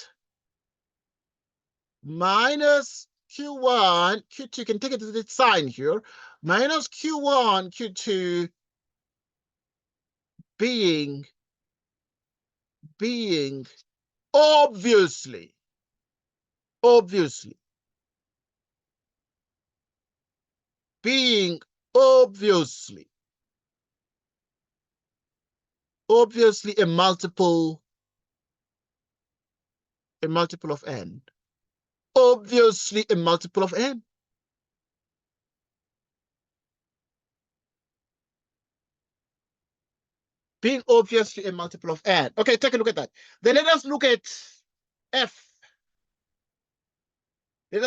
minus Q1, Q2, you can take it to the sign here, minus Q1, Q2 being obviously being obviously a multiple of n. Obviously a multiple of n. Being obviously a multiple of n. Okay, take a look at that. Then let us look at f. Let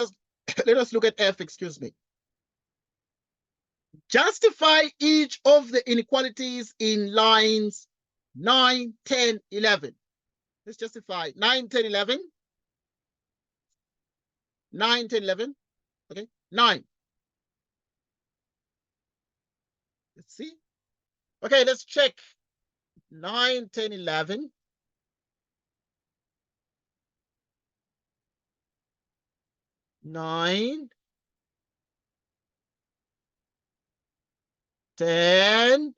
us look at f, excuse me. Justify each of the inequalities in lines 9, 10, 11. Let's justify 9, 10, 11. 9, 10, 11. Okay, 9. Let's see. Okay, let's check. 9, 10, 11. 9, 10,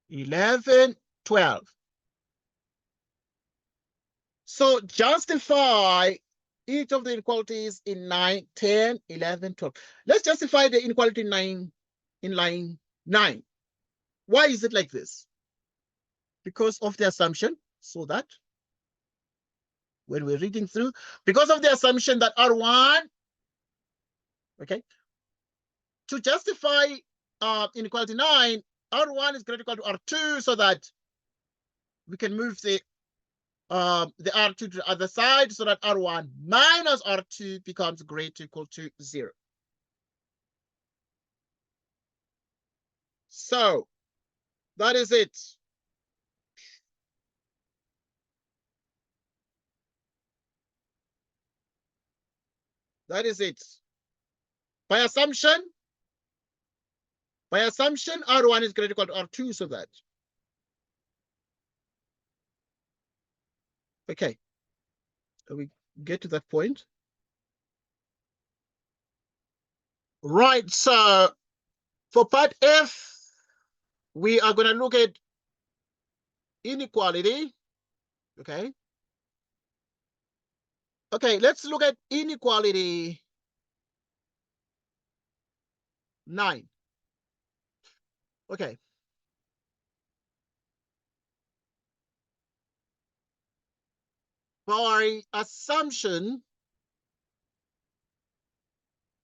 11, 12. So justify each of the inequalities in 9, 10, 11, 12. Let's justify the inequality in line 9. Why is it like this? Because of the assumption, so that when we're reading through, because of the assumption that R1, okay, to justify inequality 9, R1 is greater or equal to R2, so that we can move the R2 to the other side, so that R1 minus R2 becomes greater or equal to 0. So that is it. That is it. By assumption, R1 is greater or equal to R2, so that. Okay. We get to that point. Right. So for part F, we are going to look at inequality. Okay. Okay, let's look at inequality 9. Okay. By assumption,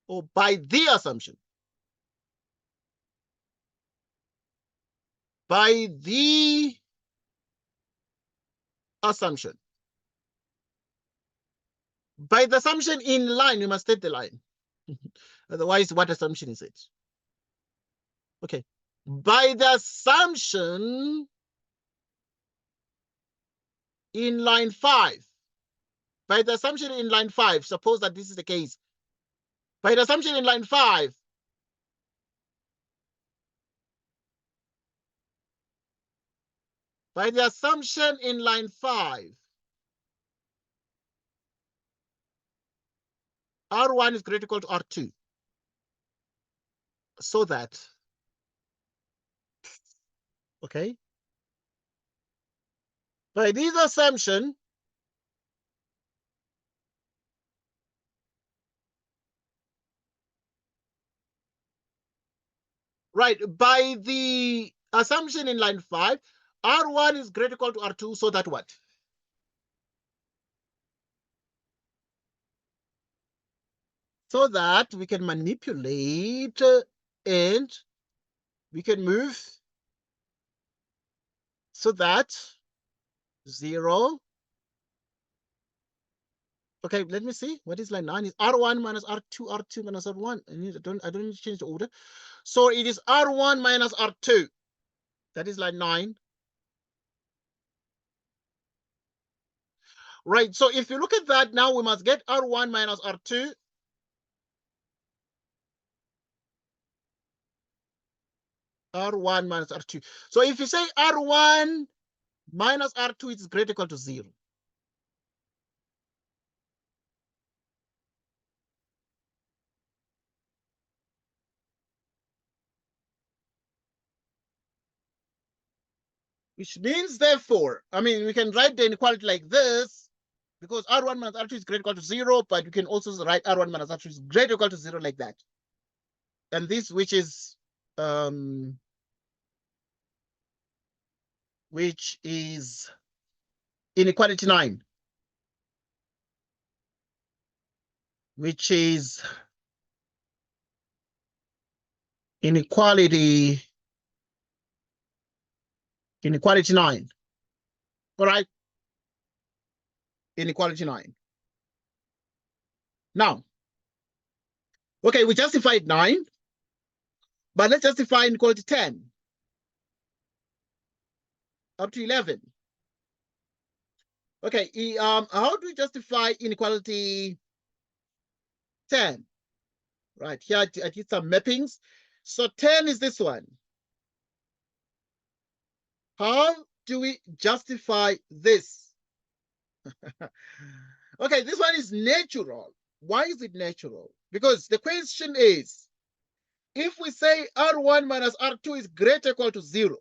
or by the assumption, by the assumption in line, we must state the line. Otherwise, what assumption is it? Okay. By the assumption in line 5. By the assumption in line 5, suppose that this is the case. By the assumption in line 5, by the assumption in line 5, R1 is greater or equal to R2. So that, okay, by this assumption, right, by the assumption in line 5, R1 is greater or equal to R2, so that what? So that we can manipulate and we can move so that 0. Okay, let me see. What is line 9? Is R1 minus R2, R2 minus R1. I don't need to change the order. So it is R1 minus R2. That is line 9. Right, so if you look at that now, we must get R1 minus R2. R1 minus R2. So if you say R1 minus R2 is greater or equal to 0. which means, therefore, I mean, we can write the inequality like this, because R1 minus R2 is greater or equal to 0, but you can also write R1 minus R2 is greater or equal to 0 like that. And this, which is inequality 9, which is inequality 9. All right, inequality 9. Now, okay, we justified 9, but let's justify inequality 10 up to 11. Okay, how do we justify inequality 10? Right, here I did some mappings. So 10 is this one. How do we justify this? Okay, this one is natural. Why is it natural? Because the question is, if we say R1 minus R2 is greater or equal to 0,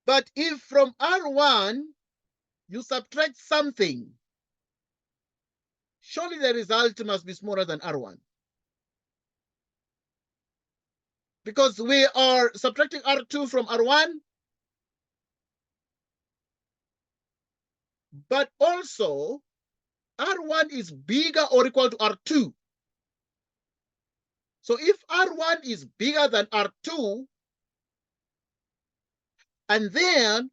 but if from R1 you subtract something, surely the result must be smaller than R1. Because we are subtracting R2 from R1, but also R1 is bigger or equal to R2. So if R1 is bigger than R2, and then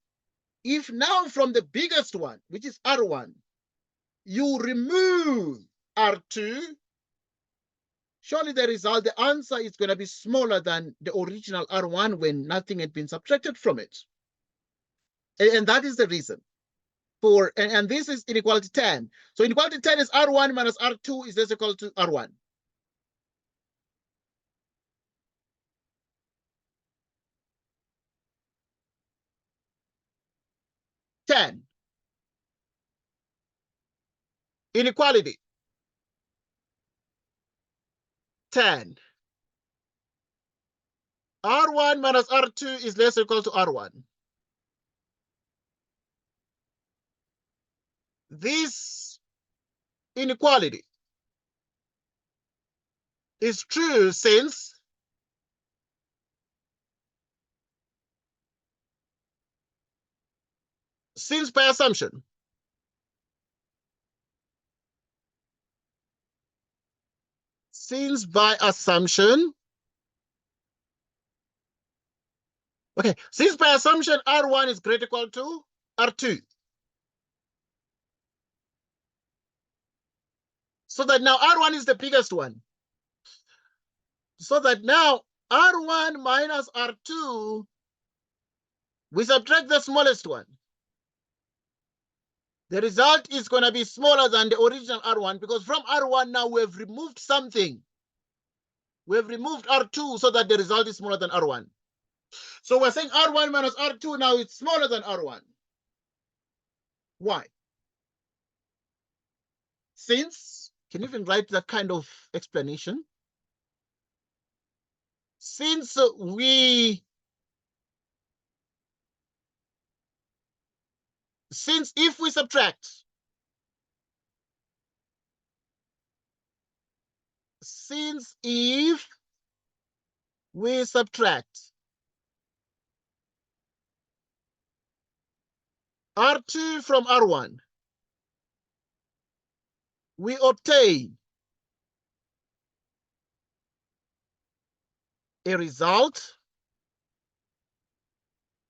if now from the biggest one, which is R1, you remove R2, surely the result, the answer is going to be smaller than the original R1 when nothing had been subtracted from it. And that is the reason for, and this is inequality 10. So inequality 10 is R1 minus R2 is less equal to R1. Inequality 10. R1 minus R2 is less or equal to R1. This inequality is true since by assumption, okay, since by assumption R1 is greater or equal to R2. So that now R1 is the biggest one. So that now R1 minus R2, we subtract the smallest one. The result is going to be smaller than the original R1, because from R1 now we have removed something. We have removed R2 so that the result is smaller than R1. So we're saying R1 minus R2 now is smaller than R1. Why? Since, can you even write that kind of explanation? Since if we subtract, R2 from R1, we obtain a result,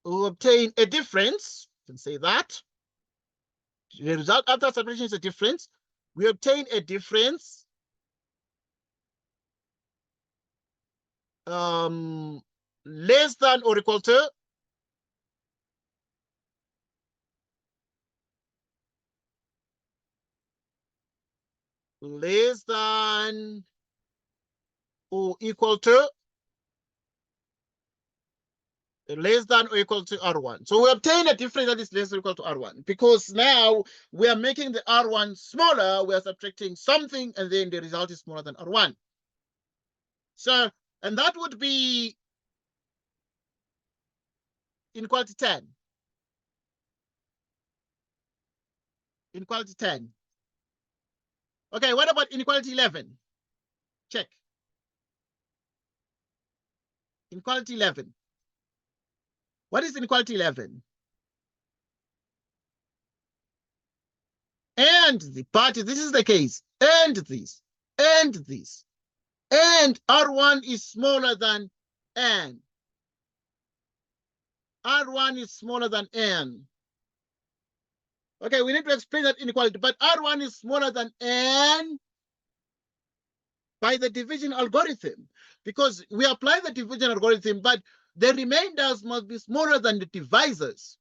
we obtain a difference, you can say that. The result after subtraction is a difference. We obtain a difference less than or equal to less than or equal to R1. So we obtain a difference that is less than or equal to R1, because now we are making the R1 smaller, we are subtracting something, and then the result is smaller than R1. So, and that would be inequality 10? Inequality 10. Okay, what about inequality 11? Check. Inequality 11. What is inequality 11? And but this is the case. And this. And this. And R1 is smaller than N. R1 is smaller than N. Okay, we need to explain that inequality, but R1 is smaller than N by the division algorithm, because we apply the division algorithm, but the remainders must be smaller than the divisors.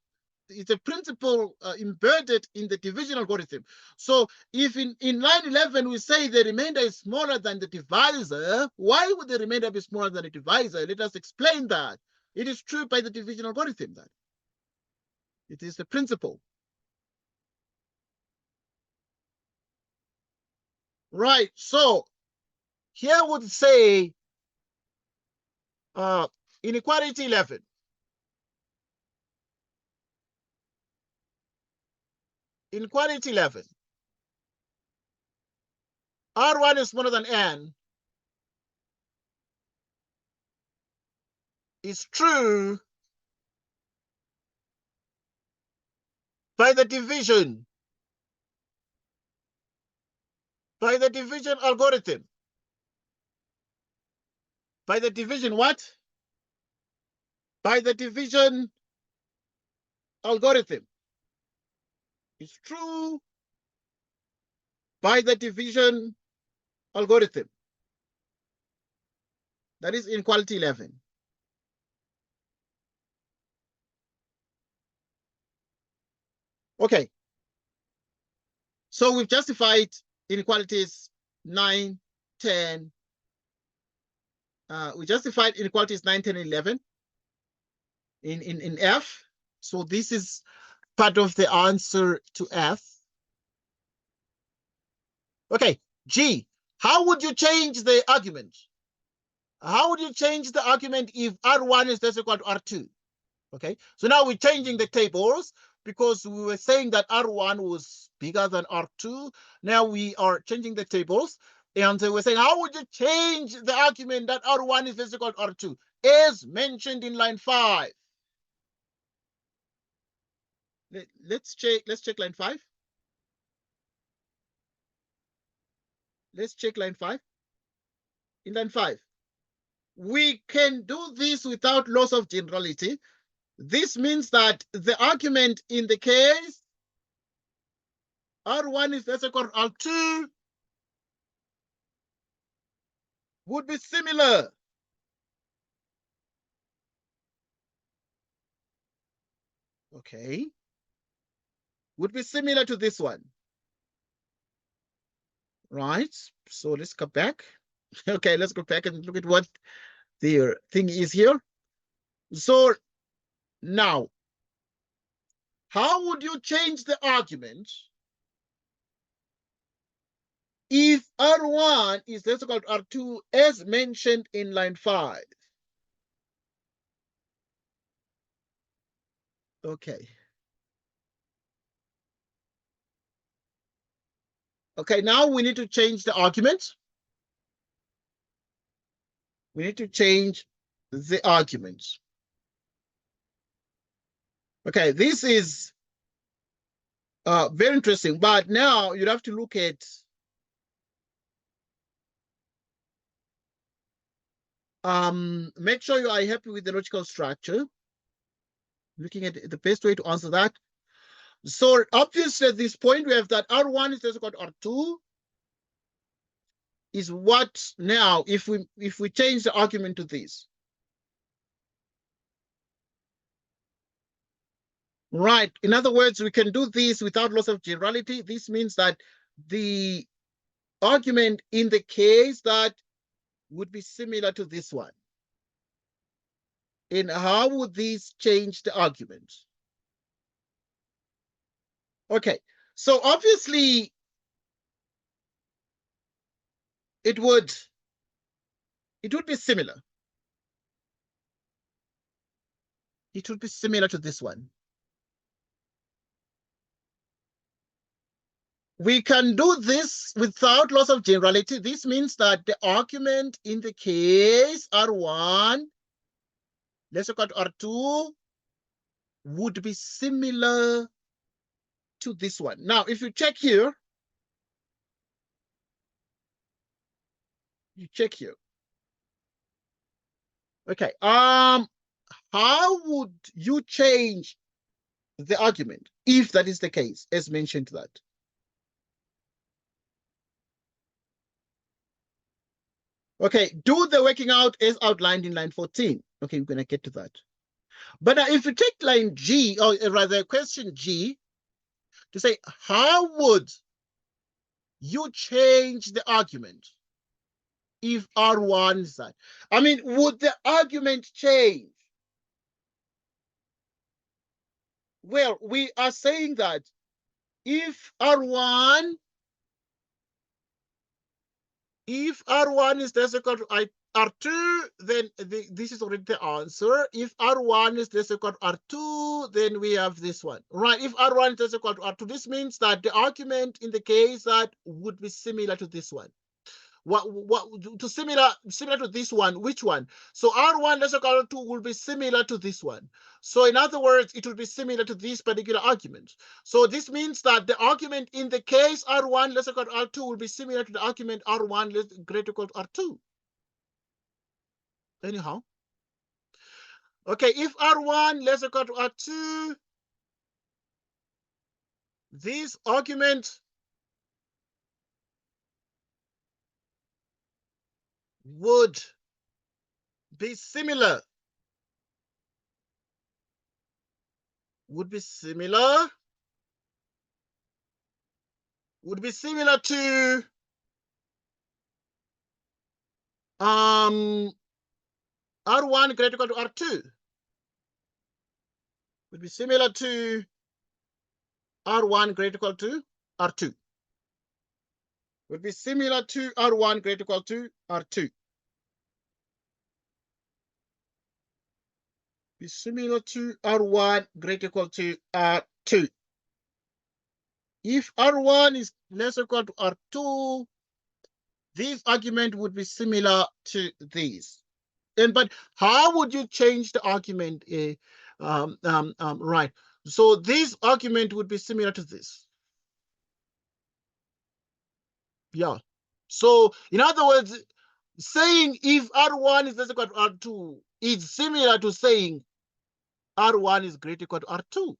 It's a principle embedded in the division algorithm. So if in line 11 we say the remainder is smaller than the divisor, why would the remainder be smaller than the divisor? Let us explain that. It is true by the division algorithm that it is the principle. Right, so here would say inequality 11. Inequality 11. R1 is smaller than N is true by the division algorithm. By the division what? By the division algorithm. It's true by the division algorithm. That is inequality 11. Okay. So we've justified inequalities 9, 10. We justified inequalities 9, 10, and 11 in F. So this is part of the answer to F. Okay, G. How would you change the argument? How would you change the argument if R1 is less equal to R2? Okay, so now we're changing the tables because we were saying that R1 was bigger than R2. Now we are changing the tables. And we're saying, how would you change the argument that R1 is less equal to R2? As mentioned in line 5. Let's check line 5. Let's check line 5. In line 5, we can do this without loss of generality. This means that the argument in the case R1 is less equal to R2 would be similar. Okay. Would be similar to this one. Right. So let's go back. Okay, let's go back and look at what the thing is here. So now, how would you change the argument if R1 is less equal to R2 as mentioned in line 5? Okay. Okay, now we need to change the argument. We need to change the arguments. Okay, this is very interesting, but now you'd have to look at make sure you are happy with the logical structure. Looking at the best way to answer that. So obviously at this point we have that R1 is less equal to R2 is what now if we change the argument to this. Right. In other words, we can do this without loss of generality. This means that the argument in the case that would be similar to this one. And how would this change the argument? Okay, so obviously it would be similar. it would be similar to this one. We can do this without loss of generality. This means that the argument in the case R1 less or equal to R2 would be similar to this one. Now, if you check here, you check here. Okay, how would you change the argument if that is the case, as mentioned that? Okay, do the working out as outlined in line 14. Okay, we're going to get to that. But if you take line G, or rather question G, to say, how would you change the argument if R1 is that? I mean, would the argument change? Well, we are saying that if R1 is less equal to R2, then this is already the answer. If R1 is less equal to R2, then we have this one. Right, if R1 is less equal to R2, this means that the argument in the case that would be similar to this one. Similar to this one? Which one? So R1 less equal to 2 will be similar to this one. So in other words, it will be similar to this particular argument. So this means that the argument in the case R1 less equal to R2 will be similar to the argument R1 less greater equal to R2. Anyhow. Okay, if R1 less equal to R2, this argument would be similar. Would be similar to R1 greater equal to R2. Would be similar to R1 greater equal to R2. Would be similar to R1 greater equal to R2. Be similar to R1 greater equal to R2. If R1 is less equal to R2, this argument would be similar to this. But how would you change the argument? Right. So this argument would be similar to this. Yeah. So in other words, saying if R1 is less equal to R2 is similar to saying R1 is greater equal to R2.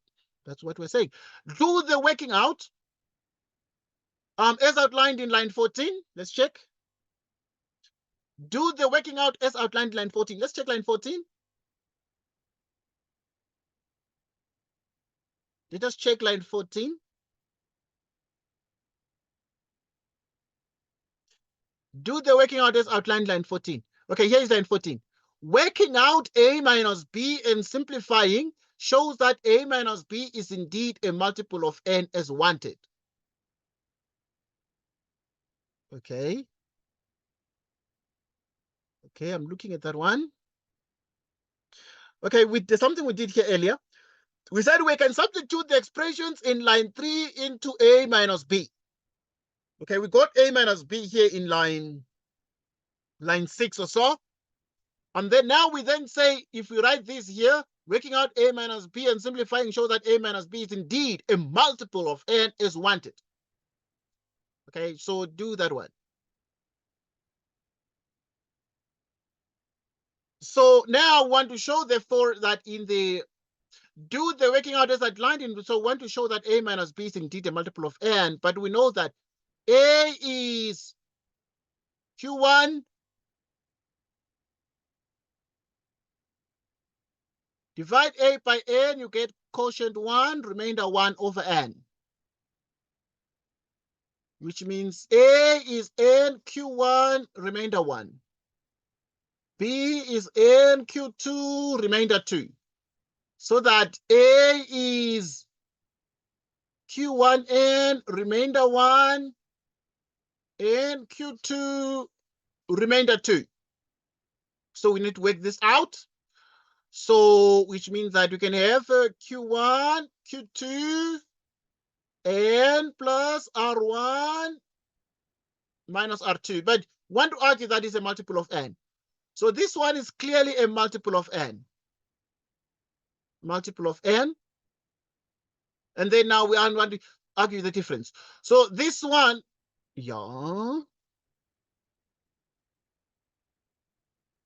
That's what we're saying. Do the working out as outlined in line 14. Let's check. Do the working out as outlined in line 14. Let's check line 14. Let us check line 14. Do the working out as outlined line 14. Okay, here is line 14. Working out A minus B and simplifying shows that A minus B is indeed a multiple of N as wanted. Okay. Okay, I'm looking at that one. Okay, there's something we did here earlier. We said we can substitute the expressions in line 3 into A minus B. Okay, we got A minus B here in line 6 or so. And then now we then say, if we write this here, working out A minus B and simplifying shows that A minus B is indeed a multiple of N as wanted. Okay, so do that one. So now I want to show, therefore, that in the do the working out as outlined in, so want to show that A minus B is indeed a multiple of N, but we know that A is Q1 divide A by N, you get quotient 1, remainder 1 over N. Which means A is N Q1, remainder 1. B is N Q2, remainder 2. So that A is Q1N, remainder 1, N Q2, remainder 2. So we need to work this out. So, which means that we can have Q1, Q2, n plus R1 minus R2. But want to argue that is a multiple of n. So this one is clearly a multiple of n. Multiple of n. And then now we want to argue the difference. So this one, yeah.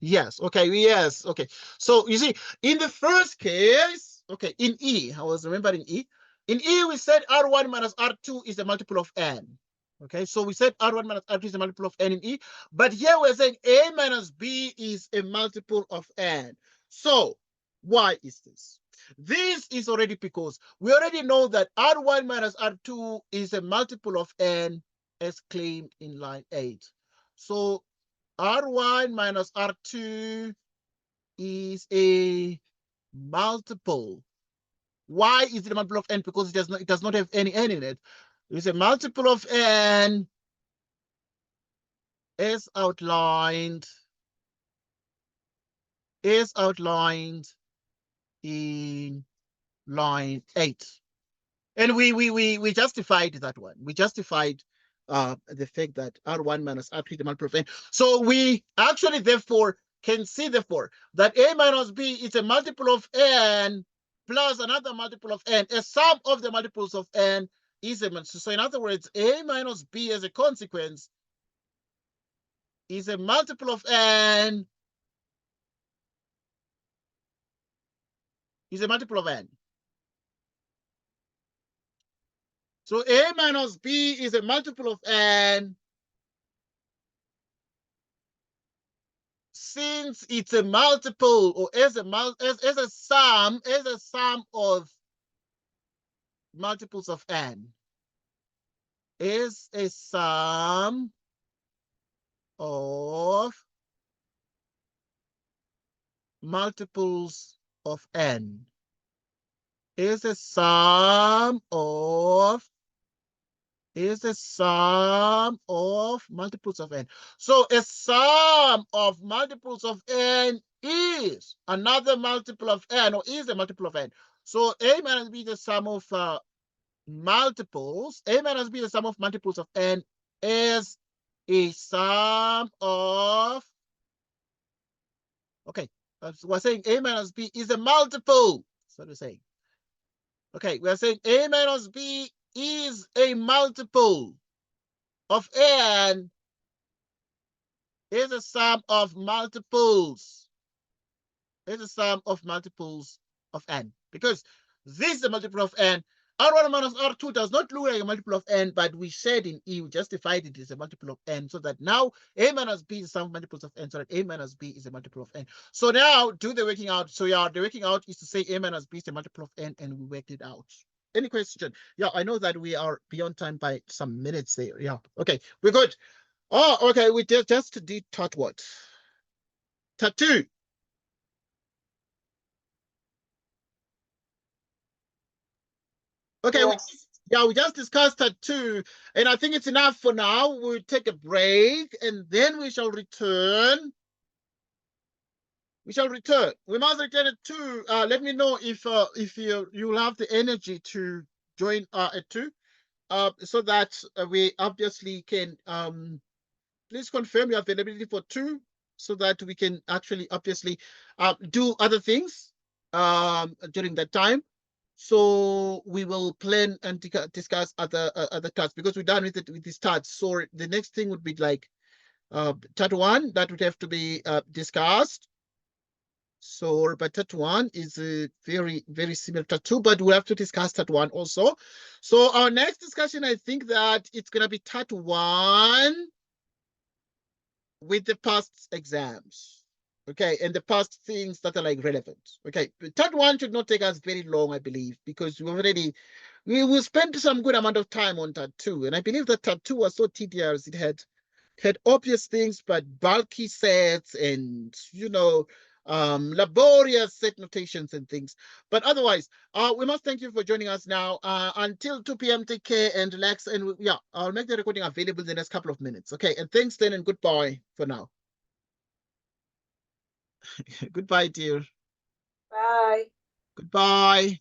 Yes, okay, yes, okay. So you see, in the first case, okay, in E, I was remembering E. In E, we said R1 minus R2 is a multiple of n. Okay, so we said R1 minus R2 is a multiple of n in E. But here we're saying A minus B is a multiple of n. So why is this? This is already because we already know that R1 minus R2 is a multiple of n as claimed in line 8. So R1 minus R2 is a multiple. Why is it a multiple of n? Because it does not have any n in it. It's a multiple of n as outlined in line 8. And we justified that one. We justified the fact that R1 minus R2 is a multiple of n. So we actually therefore can see therefore that A minus B is a multiple of n plus another multiple of n. A sum of the multiples of n is a multiple. So in other words, A minus B as a consequence is a multiple of n, is a multiple of n. So A minus B is a multiple of n since it's a multiple or as a sum of multiples of n, is a sum of multiples of n, is a sum of multiples of n. So a sum of multiples of n is another multiple of n, or is a multiple of n. So A minus B is the sum of multiples. A minus B is the sum of multiples of n is a sum of, okay, so we're saying A minus B is a multiple. That's what we're saying. Okay, we're saying A minus B is a multiple of n, is a sum of multiples, is a sum of multiples of n. Because this is a multiple of n. R1 minus R2 does not look like a multiple of n, but we said in E, we justified it as a multiple of n, so that now A minus B is a sum of multiples of n, so that A minus B is a multiple of n. So now do the working out. So yeah, the working out is to say A minus B is a multiple of n, and we worked it out. Any question? Yeah, I know that we are beyond time by some minutes there. Yeah, okay, we're good. Oh, okay, we just did taught what? Tattoo. Okay, yeah, we just discussed tattoo, and I think it's enough for now. We'll take a break, and then we shall return. We shall return. We must return at 2. Let me know if you'll have the energy to join at 2, so that we obviously can please confirm your availability for 2, so that we can actually obviously do other things during that time. So we will plan and discuss other tasks, because we're done with it with this task. So the next thing would be like task 1 that would have to be discussed. So but task 1 is very similar to task 2, but we have to discuss task 1 also. So our next discussion, I think that it's gonna be task 1 with the past exams. Okay, and the past things that are like relevant. Okay, task 1 should not take us very long, I believe, because we will spend some good amount of time on task 2, and I believe that task 2 was so tedious. It had obvious things, but bulky sets and laborious set notations and things. But otherwise, we must thank you for joining us now. Until 2 p.m. Take care and relax, and yeah, I'll make the recording available in the next couple of minutes. Okay, and thanks then, and goodbye for now. Goodbye, dear. Bye. Goodbye.